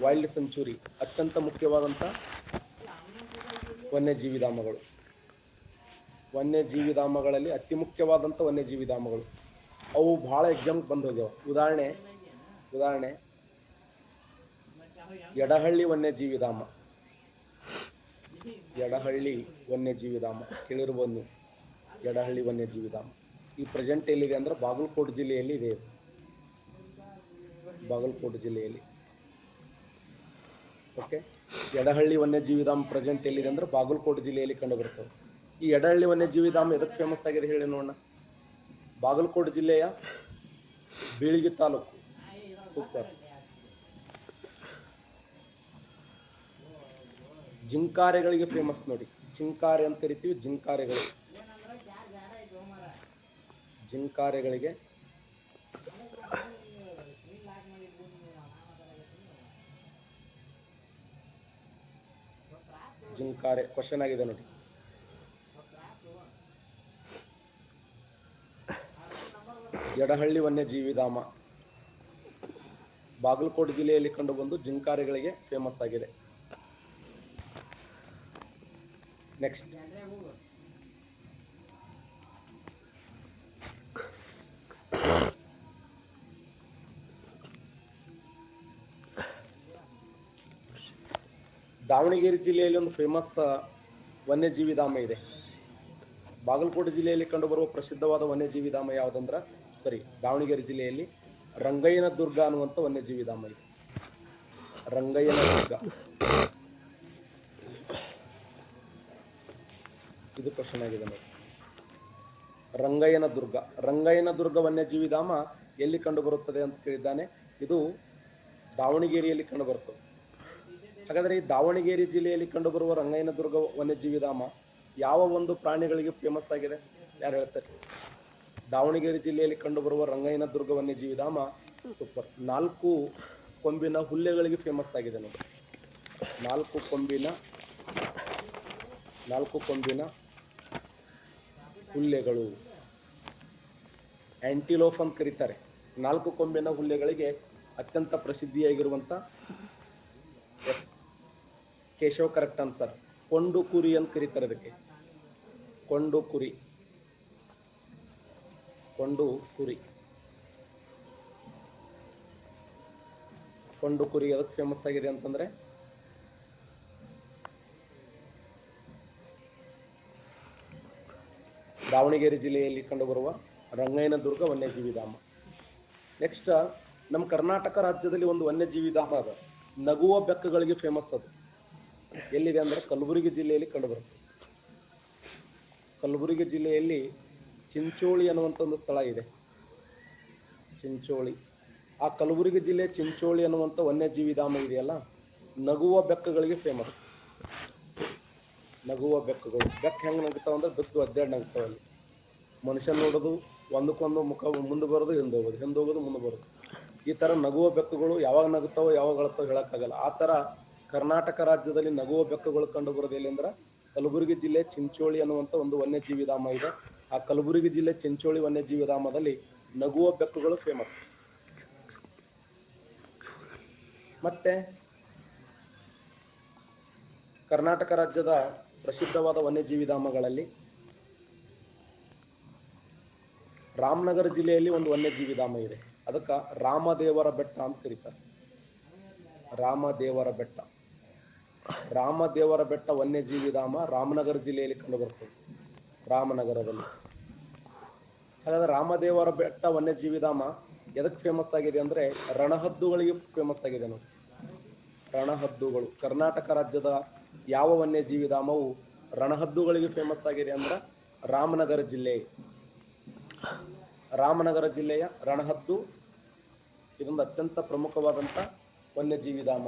ವೈಲ್ಡ್ ಸೆಂಚುರಿ, ಅತ್ಯಂತ ಮುಖ್ಯವಾದಂಥ ವನ್ಯಜೀವಿ ಧಾಮಗಳು. ವನ್ಯಜೀವಿ ಧಾಮಗಳಲ್ಲಿ ಅತಿ ಮುಖ್ಯವಾದಂಥ ವನ್ಯಜೀವಿ ಧಾಮಗಳು ಅವು ಬಹಳ ಎಕ್ಸಾಮ್ಗೆ ಬಂದು ಹೋಗ್ಯಾವ. ಉದಾಹರಣೆ ಯಡಹಳ್ಳಿ ವನ್ಯಜೀವಿ ಧಾಮ. ಯಡಹಳ್ಳಿ ವನ್ಯಜೀವಿ ಧಾಮ ಕೇಳಿರ್ಬೋದು ನೀವು. ಯಡಹಳ್ಳಿ ವನ್ಯಜೀವಿ ಧಾಮ ಈ ಪ್ರೆಸೆಂಟ್ ಎಲ್ಲಿದೆ ಅಂದ್ರೆ ಬಾಗಲಕೋಟೆ ಜಿಲ್ಲೆಯಲ್ಲಿ ಇದೆ. ಬಾಗಲಕೋಟೆ ಜಿಲ್ಲೆಯಲ್ಲಿ. ಓಕೆ, ಯಡಹಳ್ಳಿ ವನ್ಯಜೀವಿ ಧಾಮ ಪ್ರೆಸೆಂಟ್ ಎಲ್ಲಿದೆ ಅಂದ್ರೆ ಬಾಗಲಕೋಟೆ ಜಿಲ್ಲೆಯಲ್ಲಿ ಕಂಡು ಬರ್ತದೆ. ಈ ಯಡಹಳ್ಳಿ ವನ್ಯಜೀವಿ ಧಾಮ ಎದಕ್ಕೆ ಫೇಮಸ್ ಆಗಿದೆ ಹೇಳಿ ನೋಡೋಣ. ಬಾಗಲಕೋಟೆ ಜಿಲ್ಲೆಯ ಬೀಳಿಗಿ ತಾಲೂಕು. ಸೂಪರ್. ಜಿಂಕಾರೆಗಳಿಗೆ ಫೇಮಸ್ ನೋಡಿ. ಜಿಂಕಾರೆ ಅಂತ ಕರಿತೀವಿ. ಜಿಂಕಾರೆಗಳಿಗೆ ಜಿಂಕಾರೆ ಕ್ವಶನ್ ಆಗಿದೆ ನೋಡಿ. ಯಡಹಳ್ಳಿ ವನ್ಯಜೀವಿ ಧಾಮ ಬಾಗಲಕೋಟೆ ಜಿಲ್ಲೆಯಲ್ಲಿ ಕಂಡುಬಂದು ಜಿಂಕಾರಿಗಳಿಗೆ ಫೇಮಸ್ ಆಗಿದೆ. ನೆಕ್ಸ್ಟ್ ದಾವಣಗೆರೆ ಜಿಲ್ಲೆಯಲ್ಲಿ ಒಂದು ಫೇಮಸ್ ವನ್ಯಜೀವಿ ಧಾಮ ಇದೆ. ಬಾಗಲಕೋಟೆ ಜಿಲ್ಲೆಯಲ್ಲಿ ಕಂಡುಬರುವ ಪ್ರಸಿದ್ಧವಾದ ವನ್ಯಜೀವಿ ಧಾಮ ಯಾವುದಂದ್ರ ದಾವಣಗೆರೆ ಜಿಲ್ಲೆಯಲ್ಲಿ ರಂಗಯ್ಯನ ದುರ್ಗ ಅನ್ನುವಂಥ ವನ್ಯಜೀವಿ ಧಾಮ ಇದೆ. ರಂಗಯ್ಯನ ದುರ್ಗ, ಇದು ಕ್ವಶನ್ ಆಗಿದೆ ನೋಡಿ. ರಂಗಯ್ಯನ ದುರ್ಗ ವನ್ಯಜೀವಿ ಧಾಮ ಎಲ್ಲಿ ಕಂಡು ಬರುತ್ತದೆ ಅಂತ ಕೇಳಿದ್ದಾನೆ. ಇದು ದಾವಣಗೆರೆಯಲ್ಲಿ ಕಂಡು ಬರುತ್ತದೆ. ಹಾಗಾದ್ರೆ ಈ ದಾವಣಗೆರೆ ಜಿಲ್ಲೆಯಲ್ಲಿ ಕಂಡುಬರುವ ರಂಗಯ್ಯನ ದುರ್ಗ ವನ್ಯಜೀವಿ ಧಾಮ ಯಾವ ಒಂದು ಪ್ರಾಣಿಗಳಿಗೆ ಫೇಮಸ್ ಆಗಿದೆ? ಯಾರು ಹೇಳ್ತಾರೆ? ದಾವಣಗೆರೆ ಜಿಲ್ಲೆಯಲ್ಲಿ ಕಂಡುಬರುವ ರಂಗಯ್ಯನ ದುರ್ಗ ವನ್ಯಜೀವಿ ಧಾಮ ಸೂಪರ್ 4 ಕೊಂಬಿನ ಹುಲ್ಲೆಗಳಿಗೆ ಫೇಮಸ್ ಆಗಿದೆ ನೋಡಿ. 4 ಕೊಂಬಿನ ಹುಲ್ಲೆಗಳು, ಆಂಟಿಲೋಪ್ ಅಂತ ಕರೀತಾರೆ. 4 ಕೊಂಬಿನ ಹುಲ್ಲೆಗಳಿಗೆ ಅತ್ಯಂತ ಪ್ರಸಿದ್ಧಿಯಾಗಿರುವಂತ ಕೇಶವ್ ಕರೆಕ್ಟ್ ಆನ್ಸರ್. ಕೊಂಡು ಕುರಿ ಅಂತ ಕರೀತಾರೆ ಅದಕ್ಕೆ. ಕೊಂಡು ಕುರಿ ಅದಕ್ಕೆ ಫೇಮಸ್ ಆಗಿದೆ ಅಂತಂದ್ರೆ ದಾವಣಗೆರೆ ಜಿಲ್ಲೆಯಲ್ಲಿ ಕಂಡುಬರುವ ರಂಗಯ್ಯನ ದುರ್ಗ ವನ್ಯಜೀವಿ ಧಾಮ. ನೆಕ್ಸ್ಟ್ ನಮ್ಮ ಕರ್ನಾಟಕ ರಾಜ್ಯದಲ್ಲಿ ಒಂದು ವನ್ಯಜೀವಿ ಧಾಮ ಅದ, ನಗುವ ಬೆಕ್ಕಗಳಿಗೆ ಫೇಮಸ್. ಅದು ಎಲ್ಲಿದೆ ಅಂದ್ರೆ ಕಲಬುರಗಿ ಜಿಲ್ಲೆಯಲ್ಲಿ ಕಂಡುಬರುತ್ತೆ. ಕಲಬುರಗಿ ಜಿಲ್ಲೆಯಲ್ಲಿ ಚಿಂಚೋಳಿ ಅನ್ನುವಂಥ ಒಂದು ಸ್ಥಳ ಇದೆ. ಚಿಂಚೋಳಿ, ಆ ಕಲಬುರಗಿ ಜಿಲ್ಲೆ ಚಿಂಚೋಳಿ ಅನ್ನುವಂಥ ವನ್ಯಜೀವಿ ಧಾಮ ಇದೆಯಲ್ಲ, ನಗುವ ಬೆಕ್ಕಗಳಿಗೆ ಫೇಮಸ್. ನಗುವ ಬೆಕ್ಕಗಳು, ಬೆಕ್ಕ ಹೆಂಗ್ ನಗ್ತಾವ ಅಂದ್ರೆ ಬಿದ್ದು ಅಡ್ಡಾಡ್ ನಗ್ತಾವ. ಅಲ್ಲಿ ಮನುಷ್ಯ ನೋಡೋದು, ಒಂದಕ್ಕೊಂದು ಮುಖ ಮುಂದೆ ಬರೋದು, ಹಿಂದೋಗೋದು ಮುಂದೆ ಬರೋದು. ಈ ತರ ನಗುವ ಬೆಕ್ಕಗಳು ಯಾವಾಗ ನಗುತ್ತಾವೋ ಯಾವಾಗ ಅಳ್ತಾವ ಹೇಳಕ್ಕಾಗಲ್ಲ. ಆ ತರ ಕರ್ನಾಟಕ ರಾಜ್ಯದಲ್ಲಿ ನಗುವ ಬೆಕ್ಕಗಳು ಕಂಡು ಬರೋದು ಎಲ್ಲಿ ಅಂದ್ರೆ ಕಲಬುರಗಿ ಜಿಲ್ಲೆ ಚಿಂಚೋಳಿ ಅನ್ನುವಂಥ ಒಂದು ವನ್ಯಜೀವಿ ಧಾಮ ಇದೆ. ಆ ಕಲಬುರಗಿ ಜಿಲ್ಲೆ ಚಿಂಚೋಳಿ ವನ್ಯಜೀವಿ ಧಾಮದಲ್ಲಿ ನಗುವ ಬೆಕ್ಕಗಳು ಫೇಮಸ್. ಮತ್ತೆ ಕರ್ನಾಟಕ ರಾಜ್ಯದ ಪ್ರಸಿದ್ಧವಾದ ವನ್ಯಜೀವಿ ಧಾಮಗಳಲ್ಲಿ ರಾಮನಗರ ಜಿಲ್ಲೆಯಲ್ಲಿ ಒಂದು ವನ್ಯಜೀವಿ ಧಾಮ ಇದೆ. ಅದಕ್ಕೆ ರಾಮದೇವರ ಬೆಟ್ಟ ಅಂತ ಕರೀತಾರೆ. ರಾಮದೇವರ ಬೆಟ್ಟ ವನ್ಯಜೀವಿ ಧಾಮ ರಾಮನಗರ ಜಿಲ್ಲೆಯಲ್ಲಿ ಕಂಡು ಬರ್ತದೆ, ರಾಮನಗರದಲ್ಲಿ. ಹಾಗಾದ್ರೆ ರಾಮದೇವರ ಬೆಟ್ಟ ವನ್ಯಜೀವಿ ಧಾಮ ಎದಕ್ಕೆ ಫೇಮಸ್ ಆಗಿದೆ ಅಂದ್ರೆ ರಣಹದ್ದುಗಳಿಗೆ ಫೇಮಸ್ ಆಗಿದೆ ನೋಡಿ. ರಣಹದ್ದುಗಳು, ಕರ್ನಾಟಕ ರಾಜ್ಯದ ಯಾವ ವನ್ಯಜೀವಿ ಧಾಮವು ರಣಹದ್ದುಗಳಿಗೆ ಫೇಮಸ್ ಆಗಿದೆ ಅಂದ್ರೆ ರಾಮನಗರ ಜಿಲ್ಲೆಯ ರಣಹದ್ದು ಇದೊಂದು ಅತ್ಯಂತ ಪ್ರಮುಖವಾದಂತ ವನ್ಯಜೀವಿ ಧಾಮ.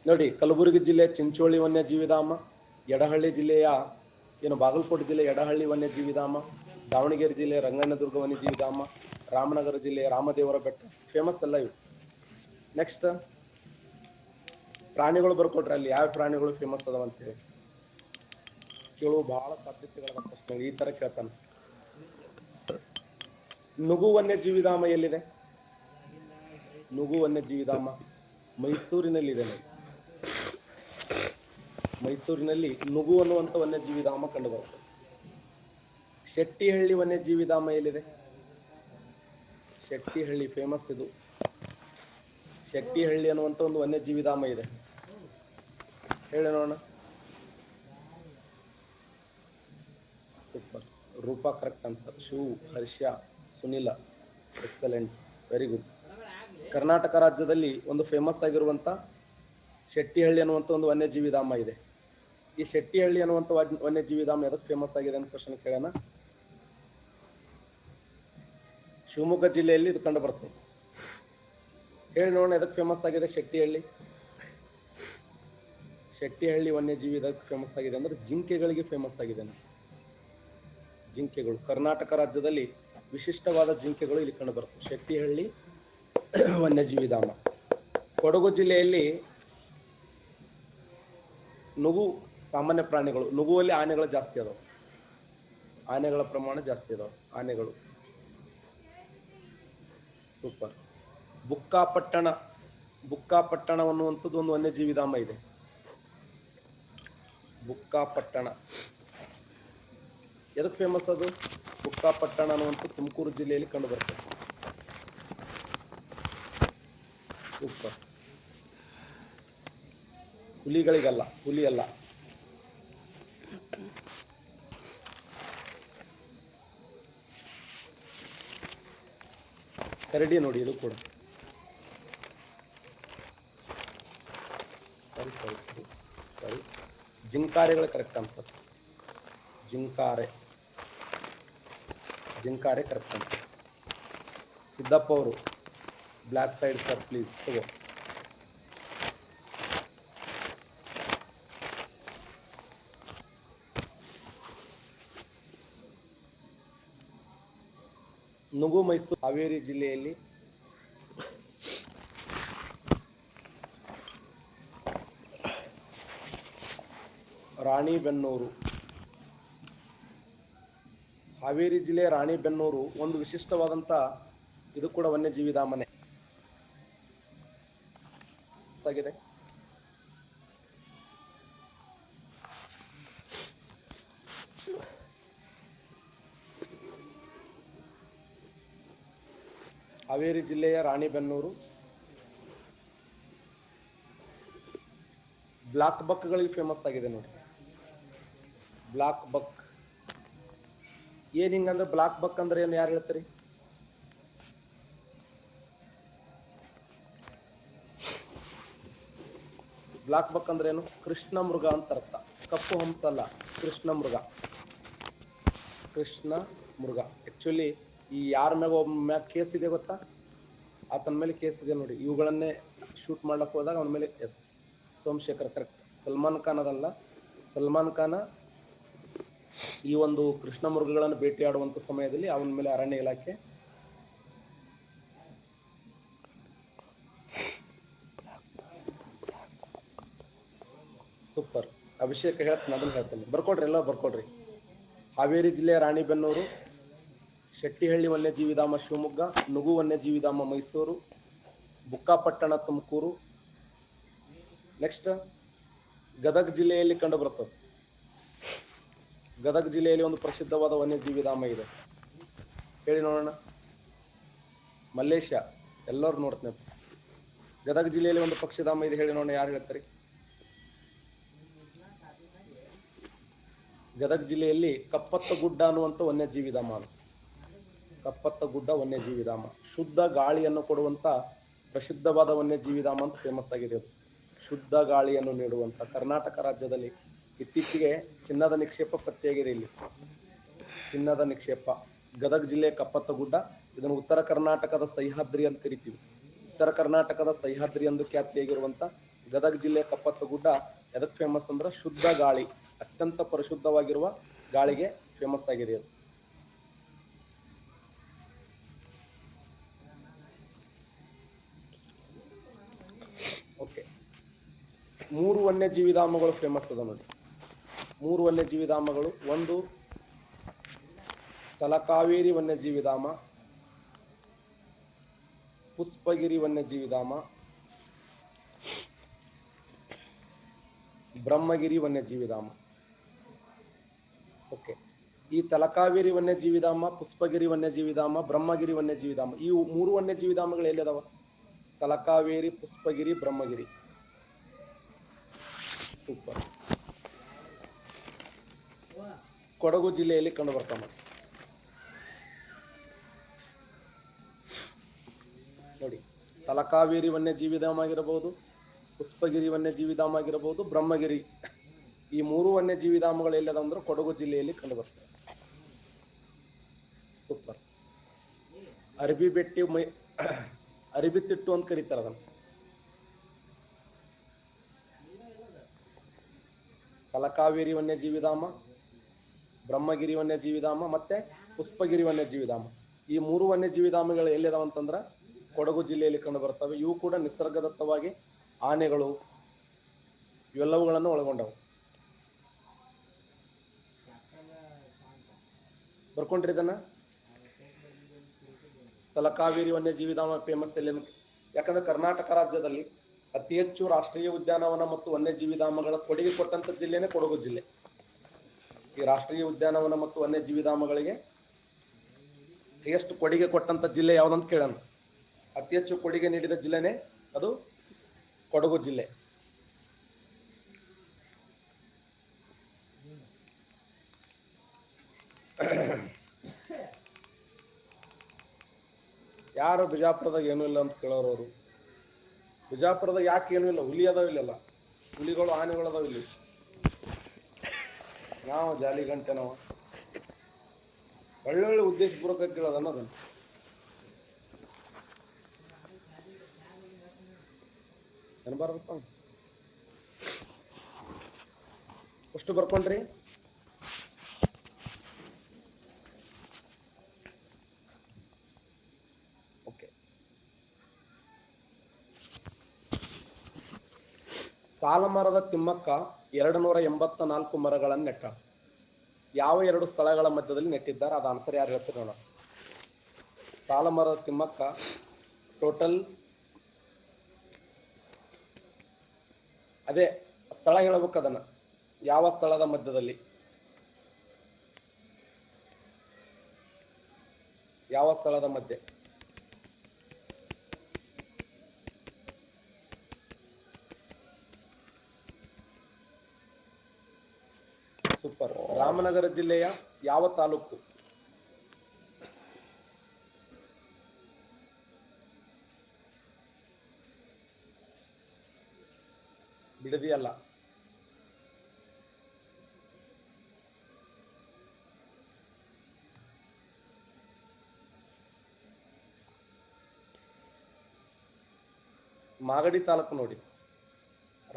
ನೋಡಿ, ಕಲಬುರಗಿ ಜಿಲ್ಲೆ ಚಿಂಚೋಳಿ ವನ್ಯಜೀವಿ ಧಾಮ, ಯಡಹಳ್ಳಿ ಜಿಲ್ಲೆಯ ಬಾಗಲಕೋಟೆ ಜಿಲ್ಲೆ ಯಡಹಳ್ಳಿ ವನ್ಯಜೀವಿ ಧಾಮ, ದಾವಣಗೆರೆ ಜಿಲ್ಲೆ ರಂಗಣ್ಣದುರ್ಗ ವನ್ಯಜೀವಿ ಧಾಮ, ರಾಮನಗರ ಜಿಲ್ಲೆಯ ರಾಮದೇವರ ಬೆಟ್ಟ ಫೇಮಸ್ ಎಲ್ಲ ಇವು. ನೆಕ್ಸ್ಟ್ ಪ್ರಾಣಿಗಳು ಬರ್ಕೊಟ್ರೆ ಅಲ್ಲಿ ಯಾವ ಪ್ರಾಣಿಗಳು ಫೇಮಸ್ ಅದಾವ ಅಂತೇಳಿ ಕೇಳುವ ಬಹಳ ಸಾಧ್ಯತೆಗಳ ಪ್ರಶ್ನೆ ಈ ತರ ಕೇಳ್ತಾನೆ. ನುಗು ವನ್ಯಜೀವಿ ಧಾಮ ಎಲ್ಲಿದೆ? ನುಗು ವನ್ಯಜೀವಿ ಧಾಮ ಮೈಸೂರಿನಲ್ಲಿದೆ. ಮೈಸೂರಿನಲ್ಲಿ ನುಗು ಅನ್ನುವಂಥ ವನ್ಯಜೀವಿ ಧಾಮ ಕಂಡು ಬರುತ್ತೆ. ಶೆಟ್ಟಿಹಳ್ಳಿ ವನ್ಯಜೀವಿ ಧಾಮ ಎಲ್ಲಿದೆ? ಶೆಟ್ಟಿಹಳ್ಳಿ ಫೇಮಸ್ ಇದು. ಶೆಟ್ಟಿಹಳ್ಳಿ ಅನ್ನುವಂಥ ಒಂದು ವನ್ಯಜೀವಿ ಧಾಮ ಇದೆ, ಹೇಳಿ ನೋಡೋಣ. Super, Roopa correct answer. Shivu, Harsha, Sunil excellent, very good. Karnataka ರಾಜ್ಯದಲ್ಲಿ ಒಂದು ಫೇಮಸ್ ಆಗಿರುವಂತ ಶೆಟ್ಟಿಹಳ್ಳಿ ಅನ್ನುವಂಥ ಒಂದು ವನ್ಯಜೀವಿ ಧಾಮ ಇದೆ. ಈ ಶೆಟ್ಟಿಹಳ್ಳಿ ಅನ್ನುವಂಥ ವನ್ಯಜೀವಿ ಧಾಮ ಎದಕ್ಕೆ ಫೇಮಸ್ ಆಗಿದೆ ಅಂತ ಕ್ವಶನ್ ಕೇಳೋಣ. ಶಿವಮೊಗ್ಗ ಜಿಲ್ಲೆಯಲ್ಲಿ ಇದು ಕಂಡು ಬರ್ತದೆ. ಹೇಳಿ ನೋಡೋಣ, ಎದಕ್ಕೆ ಫೇಮಸ್ ಆಗಿದೆ ಶೆಟ್ಟಿಹಳ್ಳಿ? ಶೆಟ್ಟಿಹಳ್ಳಿ ವನ್ಯಜೀವಿ ಇದಕ್ಕೆ ಫೇಮಸ್ ಆಗಿದೆ ಅಂದ್ರೆ ಜಿಂಕೆಗಳಿಗೆ ಫೇಮಸ್ ಆಗಿದೆ. ಜಿಂಕೆಗಳು ಕರ್ನಾಟಕ ರಾಜ್ಯದಲ್ಲಿ ವಿಶಿಷ್ಟವಾದ ಜಿಂಕೆಗಳು ಇಲ್ಲಿ ಕಂಡು ಬರ್ತವೆ. ಶೆಟ್ಟಿಹಳ್ಳಿ ವನ್ಯಜೀವಿ ಧಾಮ. ಕೊಡಗು ಜಿಲ್ಲೆಯಲ್ಲಿ ನುಗು ಸಾಮಾನ್ಯ ಪ್ರಾಣಿಗಳು. ನುಗುವಲ್ಲಿ ಆನೆಗಳು ಜಾಸ್ತಿ ಅದಾವೆ, ಆನೆಗಳ ಪ್ರಮಾಣ ಜಾಸ್ತಿ ಇದಾವೆ. ಆನೆಗಳು ಸೂಪರ್. ಬುಕ್ಕಾಪಟ್ಟಣ ಅನ್ನುವಂಥದ್ದು ಒಂದು ವನ್ಯಜೀವಿ ಧಾಮ ಇದೆ. ಬುಕ್ಕಾಪಟ್ಟಣ ಎದಕ್ಕೆ ಫೇಮಸ್ ಅದು? ಬುಕ್ಕಾಪಟ್ಟಣ ಅನ್ನುವಂಥ ತುಮಕೂರು ಜಿಲ್ಲೆಯಲ್ಲಿ ಕಂಡು ಬರ್ತದೆ. ಸೂಪರ್. ಹುಲಿಗಳಿಗಲ್ಲ, ಹುಲಿ ಅಲ್ಲ. ಕರಡಿ ನೋಡಿ, ಇದು ಕೂಡ ಸಾರಿ ಜಿಂಕಾರೆಗಳು ಕರೆಕ್ಟ್ ಆನ್ಸರ್. ಜಿಂಕಾರೆ ಕರೆಕ್ಟ್ ಆನ್ಸರ್. ಸಿದ್ದಪ್ಪ ಅವರು ಬ್ಲ್ಯಾಕ್ ಸೈಡ್ ಸರ್ ಪ್ಲೀಸ್ ತಗೋ. ನುಗು ಮೈಸೂರು ಹಾವೇರಿ ಜಿಲ್ಲೆಯಲ್ಲಿ ರಾಣಿಬೆನ್ನೂರು. ಹಾವೇರಿ ಜಿಲ್ಲೆ ರಾಣಿಬೆನ್ನೂರು ಒಂದು ವಿಶಿಷ್ಟವಾದಂತ ಇದು ಕೂಡ ವನ್ಯಜೀವಿ ಧಾಮನೆ ಆಗಿದೆ. ಹಾವೇರಿ ಜಿಲ್ಲೆಯ ರಾಣಿಬೆನ್ನೂರು ಬ್ಲಾಕ್ ಬಕ್ಗಳಿಗೆ ಫೇಮಸ್ ಆಗಿದೆ ನೋಡಿ. ಬ್ಲಾಕ್ ಬಕ್ ಏನ್ ಹಿಂಗಂದ್ರೆ ಬ್ಲಾಕ್ ಬಕ್ ಅಂದ್ರೆ ಏನು ಯಾರು ಹೇಳ್ತಾರೆ? ಬ್ಲಾಕ್ ಬಕ್ ಅಂದ್ರೆ ಏನು? ಕೃಷ್ಣ ಮೃಗ ಅಂತ ಅರ್ಥ. ಕಪ್ಪು ಹಂಸ ಅಲ್ಲ, ಕೃಷ್ಣ ಮೃಗ. ಆಕ್ಚುಲಿ ಈ ಯಾರ ಮ್ಯಾಗ ಕೇಸ್ ಇದೆ ಗೊತ್ತಾ? ಆತನ ಮೇಲೆ ಕೇಸ್ ಇದೆ ನೋಡಿ. ಇವುಗಳನ್ನೇ ಶೂಟ್ ಮಾಡ್ಲಕ್ಕೆ ಹೋದಾಗ ಅವನ ಮೇಲೆ ಸೋಮಶೇಖರ್ ಕರೆಕ್ಟ್. ಸಲ್ಮಾನ್ ಖಾನ್ ಅದಲ್ಲ, ಸಲ್ಮಾನ್ ಖಾನ ಈ ಒಂದು ಕೃಷ್ಣ ಮೃಗಗಳನ್ನು ಭೇಟಿಯಾಡುವಂತ ಸಮಯದಲ್ಲಿ ಅವನ ಮೇಲೆ ಅರಣ್ಯ ಇಲಾಖೆ ಸೂಪರ್. ಅಭಿಷೇಕ್ ಹೇಳ್ತೀನಿ, ಅದನ್ನ ಹೇಳ್ತೇನೆ. ಬರ್ಕೊಡ್ರಿ, ಎಲ್ಲ ಬರ್ಕೊಡ್ರಿ. ಹಾವೇರಿ ಜಿಲ್ಲೆಯ ರಾಣಿಬೆನ್ನೂರು, ಶೆಟ್ಟಿಹಳ್ಳಿ ವನ್ಯಜೀವಿ ಧಾಮ ಶಿವಮೊಗ್ಗ, ನುಗು ವನ್ಯಜೀವಿ ಧಾಮ ಮೈಸೂರು, ಬುಕ್ಕಾಪಟ್ಟಣ ತುಮಕೂರು. ನೆಕ್ಸ್ಟ್ ಗದಗ ಜಿಲ್ಲೆಯಲ್ಲಿ ಕಂಡು ಬರ್ತದೆ. ಗದಗ ಜಿಲ್ಲೆಯಲ್ಲಿ ಒಂದು ಪ್ರಸಿದ್ಧವಾದ ವನ್ಯಜೀವಿ ಧಾಮ ಇದೆ, ಹೇಳಿ ನೋಡೋಣ. ಮಲ್ಲೇಶ, ಎಲ್ಲರೂ ನೋಡ್ತೇನೆ. ಗದಗ ಜಿಲ್ಲೆಯಲ್ಲಿ ಒಂದು ಪಕ್ಷಿಧಾಮ ಇದೆ, ಹೇಳಿ ನೋಡೋಣ, ಯಾರು ಹೇಳ್ತಾರೆ? ಗದಗ ಜಿಲ್ಲೆಯಲ್ಲಿ ಕಪ್ಪತ್ತಗುಡ್ಡ ಅನ್ನುವಂಥ ವನ್ಯಜೀವಿ ಧಾಮ. ಕಪ್ಪತ್ತಗುಡ್ಡ ವನ್ಯಜೀವಿ ಧಾಮ ಶುದ್ಧ ಗಾಳಿಯನ್ನು ಕೊಡುವಂತ ಪ್ರಸಿದ್ಧವಾದ ವನ್ಯಜೀವಿ ಧಾಮ ಅಂತ ಫೇಮಸ್ ಆಗಿದೆ. ಅದು ಶುದ್ಧ ಗಾಳಿಯನ್ನು ನೀಡುವಂತ ಕರ್ನಾಟಕ ರಾಜ್ಯದಲ್ಲಿ ಇತ್ತೀಚೆಗೆ ಚಿನ್ನದ ನಿಕ್ಷೇಪ ಪತ್ತೆಯಾಗಿದೆ. ಇಲ್ಲಿ ಚಿನ್ನದ ನಿಕ್ಷೇಪ ಗದಗ ಜಿಲ್ಲೆಯ ಕಪ್ಪತ್ತಗುಡ್ಡ. ಇದನ್ನು ಉತ್ತರ ಕರ್ನಾಟಕದ ಸಹ್ಯಾದ್ರಿ ಅಂತ ಕರಿತೀವಿ. ಉತ್ತರ ಕರ್ನಾಟಕದ ಸಹ್ಯಾದ್ರಿ ಎಂದು ಖ್ಯಾತಿಯಾಗಿರುವಂತ ಗದಗ ಜಿಲ್ಲೆಯ ಕಪ್ಪತ್ತಗುಡ್ಡ ಎದಕ್ಕೆ ಫೇಮಸ್ ಅಂದ್ರೆ ಶುದ್ಧ ಗಾಳಿ, ಅತ್ಯಂತ ಪರಿಶುದ್ಧವಾಗಿರುವ ಗಾಳಿಗೆ ಫೇಮಸ್ ಆಗಿದೆ ಅದು. ಓಕೆ, 3 ವನ್ಯಜೀವಿ ಧಾಮಗಳು ಫೇಮಸ್ ಅದ ನೋಡಿ. 3 ವನ್ಯಜೀವಿ ಧಾಮಗಳು. ಒಂದು ತಲಕಾವೇರಿ ವನ್ಯಜೀವಿ ಧಾಮ, ಪುಷ್ಪಗಿರಿ ವನ್ಯಜೀವಿ ಧಾಮ, ಬ್ರಹ್ಮಗಿರಿ ವನ್ಯಜೀವಿ ಧಾಮ. ಓಕೆ, ಈ ತಲಕಾವೇರಿ ವನ್ಯಜೀವಿ ಧಾಮ, ಪುಷ್ಪಗಿರಿ ವನ್ಯಜೀವಿ ಧಾಮ, ಬ್ರಹ್ಮಗಿರಿ ವನ್ಯಜೀವಿ ಧಾಮ, ಈ 3 ವನ್ಯಜೀವಿ ಧಾಮಗಳು ಎಲ್ಲಿದಾವ? ತಲಕಾವೇರಿ, ಪುಷ್ಪಗಿರಿ, ಬ್ರಹ್ಮಗಿರಿ. ಸೂಪರ್. ಕೊಡಗು ಜಿಲ್ಲೆಯಲ್ಲಿ ಕಂಡು ಬರ್ತಾವ ನೋಡಿ. ತಲಕಾವೇರಿ ವನ್ಯಜೀವಿ ಧಾಮ ಆಗಿರಬಹುದು, ಪುಷ್ಪಗಿರಿ ವನ್ಯಜೀವಿ ಧಾಮ ಆಗಿರಬಹುದು, ಬ್ರಹ್ಮಗಿರಿ. ಈ 3 ವನ್ಯಜೀವಿ ಧಾಮಗಳು ಎಲ್ಲದ ಅಂದ್ರೆ ಕೊಡಗು ಜಿಲ್ಲೆಯಲ್ಲಿ ಕಂಡು ಬರ್ತವೆ. ಸೂಪರ್. ಅರಬಿತಿಟ್ಟು ಅಂತ ಕರೀತಾರೆ ಅದನ್ನು. ತಲಕಾವೇರಿ ವನ್ಯಜೀವಿಧಾಮ, ಬ್ರಹ್ಮಗಿರಿ ವನ್ಯಜೀವಿಧಾಮ ಮತ್ತೆ ಪುಷ್ಪಗಿರಿ ವನ್ಯಜೀವಿಧಾಮ. ಈ 3 ವನ್ಯಜೀವಿಧಾಮಗಳು ಎಲ್ಲಿದಾವ ಅಂತಂದ್ರೆ ಕೊಡಗು ಜಿಲ್ಲೆಯಲ್ಲಿ ಕಂಡು ಬರ್ತವೆ. ಇವು ಕೂಡ ನಿಸರ್ಗದತ್ತವಾಗಿ ಆನೆಗಳು ಇವೆಲ್ಲವುಗಳನ್ನು ಒಳಗೊಂಡವು. ಬರ್ಕೊಂಡ್ರಿ ಇದನ್ನ. ತಲಕಾವೇರಿ ವನ್ಯಜೀವಿಧಾಮ ಫೇಮಸ್ ಎಲ್ಲಿ? ಯಾಕಂದ್ರೆ ಕರ್ನಾಟಕ ರಾಜ್ಯದಲ್ಲಿ ಅತಿ ಹೆಚ್ಚು ರಾಷ್ಟ್ರೀಯ ಉದ್ಯಾನವನ ಮತ್ತು ವನ್ಯಜೀವಿಧಾಮಗಳ ಕೊಡುಗೆ ಕೊಟ್ಟಂತ ಜಿಲ್ಲೆನೇ ಕೊಡಗು ಜಿಲ್ಲೆ. ಈ ರಾಷ್ಟ್ರೀಯ ಉದ್ಯಾನವನ ಮತ್ತು ವನ್ಯಜೀವಿಧಾಮಗಳಿಗೆ ಎಷ್ಟು ಕೊಡುಗೆ ಕೊಟ್ಟಂತ ಜಿಲ್ಲೆ ಯಾವ್ದಂತ ಕೇಳೋಣ. ಅತಿ ಹೆಚ್ಚು ಕೊಡುಗೆ ನೀಡಿದ ಜಿಲ್ಲೆನೇ ಅದು ಕೊಡಗು ಜಿಲ್ಲೆ. ಯಾರು ಬಿಜಾಪುರದಾಗ ಏನೂ ಇಲ್ಲ ಅಂತ ಕೇಳೋರವರು. ಬಿಜಾಪುರದಾಗ ಯಾಕೆ ಏನೂ ಇಲ್ಲ? ಹುಲಿ ಅದಾವ ಇಲ್ಲಲ್ಲ, ಹುಲಿಗಳು ಆನೆಗಳು ಅದಾವ ಇಲ್ಲಿ. ನಾವು ಜಾಲಿ ಗಂಟೆ ನಾವು ಒಳ್ಳೊಳ್ಳೆ ಉದ್ದೇಶಪೂರ್ವಕ ಕೇಳೋದು ಅನ್ನೋದನ್ನು. ಅನ್ಬಾರ್ದಪ್ಪ. ಅಷ್ಟು ಬರ್ಕೊಂಡ್ರಿ. ಓಕೆ. ಸಾಲಮರದ ತಿಮ್ಮಕ್ಕ 284 ಮರಗಳನ್ನು ನೆಟ್ಟಾಳ. ಯಾವ 2 ಸ್ಥಳಗಳ ಮಧ್ಯದಲ್ಲಿ ನೆಟ್ಟಿದ್ದಾರೆ? ಅದು ಆನ್ಸರ್ ಯಾರು ಹೇಳ್ತಾರೆ ನೋಡೋಣ. ಸಾಲಮರದ ತಿಮ್ಮಕ್ಕ ಟೋಟಲ್ ಅದೇ ಸ್ಥಳ ಹೇಳಬೇಕು. ಅದನ್ನ ಯಾವ ಸ್ಥಳದ ಮಧ್ಯದಲ್ಲಿ, ಯಾವ ಸ್ಥಳದ ಮಧ್ಯೆ? ಸೂಪರ್. ರಾಮನಗರ ಜಿಲ್ಲೆಯ ಯಾವ ತಾಲೂಕು? ಬಿಡದಿ ಅಲ್ಲ. ಮಾಗಡಿ ತಾಲೂಕು ನೋಡಿ.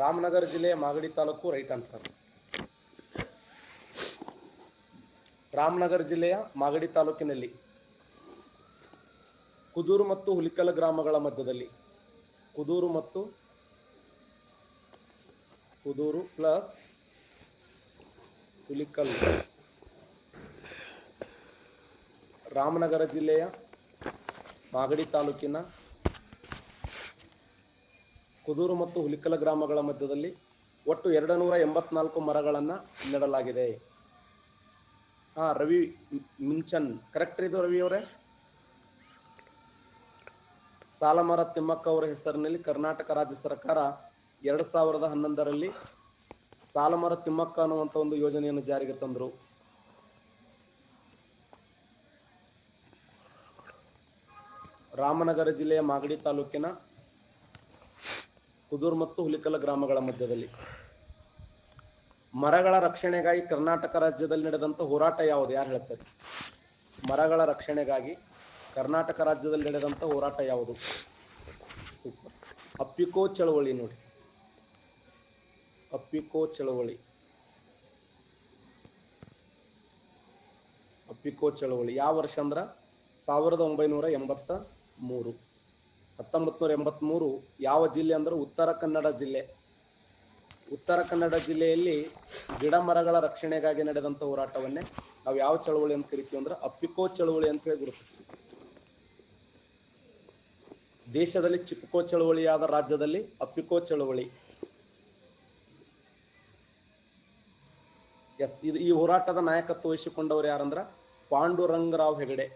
ರಾಮನಗರ ಜಿಲ್ಲೆಯ ಮಾಗಡಿ ತಾಲೂಕು ರೈಟ್ ಆನ್ಸರ್. ರಾಮನಗರ ಜಿಲ್ಲೆಯ ಮಾಗಡಿ ತಾಲೂಕಿನಲ್ಲಿ ಕುದೂರು ಮತ್ತು ಹುಲಿಕಲ್ ಗ್ರಾಮಗಳ ಮಧ್ಯದಲ್ಲಿ, ಕುದೂರು ಪ್ಲಸ್ ಹುಲಿಕಲ್, ರಾಮನಗರ ಜಿಲ್ಲೆಯ ಮಾಗಡಿ ತಾಲೂಕಿನ ಕುದೂರು ಮತ್ತು ಹುಲಿಕಲ್ ಗ್ರಾಮಗಳ ಮಧ್ಯದಲ್ಲಿ ಒಟ್ಟು 284 ಮರಗಳನ್ನು ನೆಡಲಾಗಿದೆ. ರವಿ ಮಿಂಚನ್ ಕರೆಕ್ಟ್ ಇದು ರವಿ ಅವರೇ. ಸಾಲಮರ ತಿಮ್ಮಕ್ಕ ಅವರ ಹೆಸರಿನಲ್ಲಿ ಕರ್ನಾಟಕ ರಾಜ್ಯ ಸರ್ಕಾರ 2011ರಲ್ಲಿ ಸಾಲಮರ ತಿಮ್ಮಕ್ಕ ಅನ್ನುವಂಥ ಒಂದು ಯೋಜನೆಯನ್ನು ಜಾರಿಗೆ ತಂದರು. ರಾಮನಗರ ಜಿಲ್ಲೆಯ ಮಾಗಡಿ ತಾಲೂಕಿನ ಕುದೂರು ಮತ್ತು ಹುಲಿಕಲ್ ಗ್ರಾಮಗಳ ಮಧ್ಯದಲ್ಲಿ ಮರಗಳ ರಕ್ಷಣೆಗಾಗಿ ಕರ್ನಾಟಕ ರಾಜ್ಯದಲ್ಲಿ ನಡೆದಂತ ಹೋರಾಟ ಯಾವುದು? ಯಾರು ಹೇಳ್ತಾರೆ? ಮರಗಳ ರಕ್ಷಣೆಗಾಗಿ ಕರ್ನಾಟಕ ರಾಜ್ಯದಲ್ಲಿ ನಡೆದಂತ ಹೋರಾಟ ಯಾವುದು? ಸೂಪರ್. ಅಪ್ಪಿಕೋ ಚಳವಳಿ ನೋಡಿ. ಅಪ್ಪಿಕೋ ಚಳವಳಿ ಯಾವ ವರ್ಷ ಅಂದ್ರ 1983. 1983 ಯಾವ ಜಿಲ್ಲೆ ಅಂದ್ರೆ ಉತ್ತರ ಕನ್ನಡ ಜಿಲ್ಲೆ. ಉತ್ತರ ಕನ್ನಡ ಜಿಲ್ಲೆಯಲ್ಲಿ ಗಿಡ ಮರಗಳ ರಕ್ಷಣೆಗಾಗಿ ನಡೆದಂತ ಹೋರಾಟವನ್ನೇ ನಾವು ಯಾವ ಚಳವಳಿ ಅಂತ ಕರಿತೀವಿ ಅಂದ್ರೆ ಅಪ್ಪಿಕೋ ಚಳವಳಿ ಅಂತ ಹೇಳಿ ಗುರುತಿಸ್ತೀವಿ. ದೇಶದಲ್ಲಿ ಚಿಪ್ಕೋ ಚಳವಳಿಯಾದ ರಾಜ್ಯದಲ್ಲಿ ಅಪ್ಪಿಕೋ ಚಳವಳಿ. ಎಸ್, ಇದು ಈ ಹೋರಾಟದ ನಾಯಕತ್ವ ವಹಿಸಿಕೊಂಡವರು ಯಾರಂದ್ರ ಪಾಂಡುರಂಗ ರಾವ್ ಹೆಗಡೆ.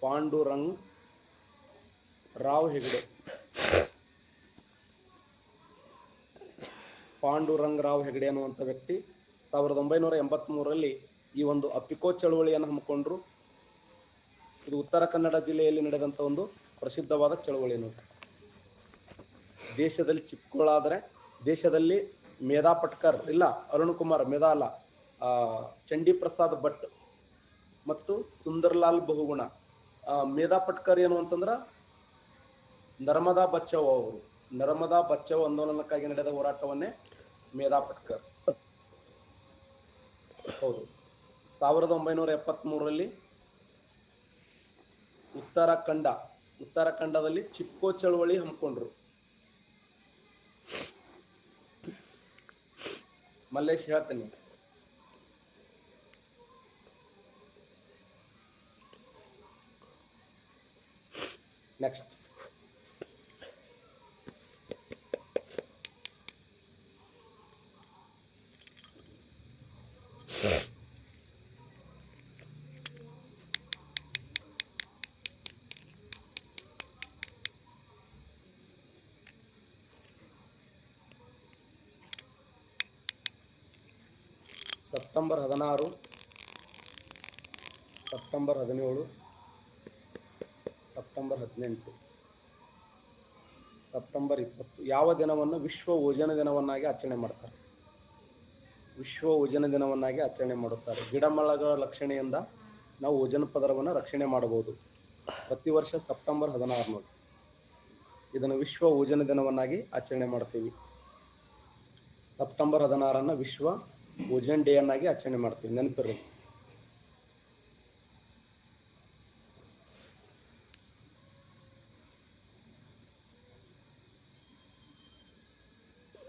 ಪಾಂಡುರಂಗ್ ರಾವ್ ಹೆಗಡೆ ಅನ್ನುವಂಥ ವ್ಯಕ್ತಿ 1983ರಲ್ಲಿ ಈ ಒಂದು ಅಪ್ಪಿಕೋ ಚಳವಳಿಯನ್ನು ಹಮ್ಮಿಕೊಂಡ್ರು. ಇದು ಉತ್ತರ ಕನ್ನಡ ಜಿಲ್ಲೆಯಲ್ಲಿ ನಡೆದಂತ ಒಂದು ಪ್ರಸಿದ್ಧವಾದ ಚಳವಳಿ ನೋಡಿ. ದೇಶದಲ್ಲಿ ಚಿಪ್ಕೋಳಾದರೆ ದೇಶದಲ್ಲಿ ಮೇಧಾ ಪಟ್ಕರ್ ಇಲ್ಲ, ಅರುಣ್ ಕುಮಾರ್, ಮೇಧಾ ಅಲ್ಲ, ಚಂಡಿ ಪ್ರಸಾದ್ ಭಟ್ ಮತ್ತು ಸುಂದರ್ಲಾಲ್ ಬಹುಗುಣ. ಮೇಧಾ ಪಟ್ಕರ್ ಏನು ಅಂತಂದ್ರ ನರ್ಮದಾ ಬಚಾವ್ ಅವರು. ನರ್ಮದಾ ಬಚಾವ್ ಆಂದೋಲನಕ್ಕಾಗಿ ನಡೆದ ಹೋರಾಟವನ್ನೇ ಮೇಧಾ ಪಟ್ಕರ್. ಹೌದು. 1973ರಲ್ಲಿ ಉತ್ತರಾಖಂಡದಲ್ಲಿ ಚಿಪ್ಕೋ ಚಳವಳಿ ಹಮ್ಮಿಕೊಂಡ್ರು. ಮಲ್ಲೇಶ್ ಹೇಳ್ತೀನಿ. Next September 16, September 17, September 18, September 20 ಯಾವ ದಿನವನ್ನು ವಿಶ್ವ ಓಜೋನ್ ದಿನವನ್ನಾಗಿ ಆಚರಣೆ ಮಾಡ್ತಾರೆ? ವಿಶ್ವ ಓಜೋನ್ ದಿನವನ್ನಾಗಿ ಆಚರಣೆ ಮಾಡುತ್ತಾರೆ. ಗಿಡಮರಗಳ ರಕ್ಷಣೆಯಿಂದ ನಾವು ಓಜೋನ್ ಪದರವನ್ನು ರಕ್ಷಣೆ ಮಾಡಬಹುದು. ಪ್ರತಿ ವರ್ಷ ಸೆಪ್ಟೆಂಬರ್ 16 ಇದನ್ನು ವಿಶ್ವ ಓಜೋನ್ ದಿನವನ್ನಾಗಿ ಆಚರಣೆ ಮಾಡ್ತೀವಿ. ಸೆಪ್ಟೆಂಬರ್ 16 ವಿಶ್ವ ಓಜೋನ್ ಡೇ ಅನ್ನಾಗಿ ಆಚರಣೆ ಮಾಡ್ತೀವಿ, ನೆನಪಿರ್ರಿ.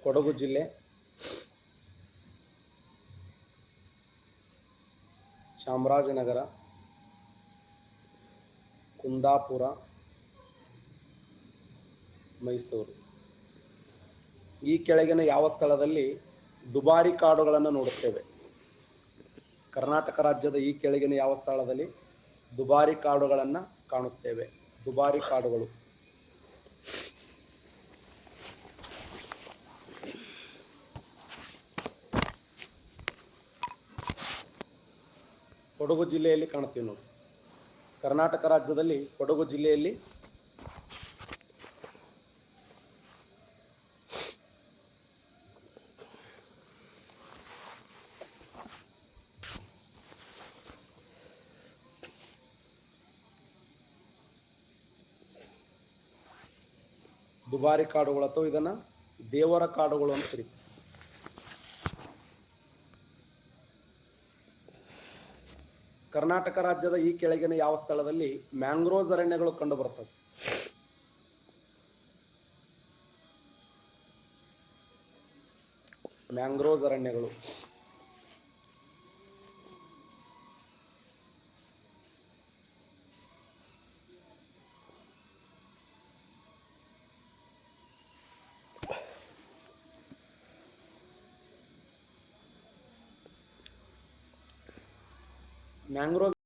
ಕೊಡಗು ಜಿಲ್ಲೆ, ಚಾಮರಾಜನಗರ, ಕುಂದಾಪುರ, ಮೈಸೂರು ಈ ಕೆಳಗಿನ ಯಾವ ಸ್ಥಳದಲ್ಲಿ ದುಬಾರಿ ಕಾಡುಗಳನ್ನು ನೋಡುತ್ತೇವೆ? ಕರ್ನಾಟಕ ರಾಜ್ಯದ ಈ ಕೆಳಗಿನ ಯಾವ ಸ್ಥಳದಲ್ಲಿ ದುಬಾರಿ ಕಾಡುಗಳನ್ನು ಕಾಣುತ್ತೇವೆ? ದುಬಾರಿ ಕಾಡುಗಳು ಕೊಡಗು ಜಿಲ್ಲೆಯಲ್ಲಿ ಕಾಣುತ್ತೀವಿ ನೋಡಿ. ಕರ್ನಾಟಕ ರಾಜ್ಯದಲ್ಲಿ ಕೊಡಗು ಜಿಲ್ಲೆಯಲ್ಲಿ ದುಬಾರಿ ಕಾಡುಗಳು ಅಥವಾ ಇದನ್ನ ದೇವರ ಕಾಡುಗಳು ಅಂತ ಕರೀತಾರೆ. ಕರ್ನಾಟಕ ರಾಜ್ಯದ ಈ ಕೆಳಗಿನ ಯಾವ ಸ್ಥಳದಲ್ಲಿ ಮ್ಯಾಂಗ್ರೋವ್ಸ್ ಅರಣ್ಯಗಳು ಕಂಡು ಬರುತ್ತವೆ? Mangroves ಅರಣ್ಯಗಳು mangroves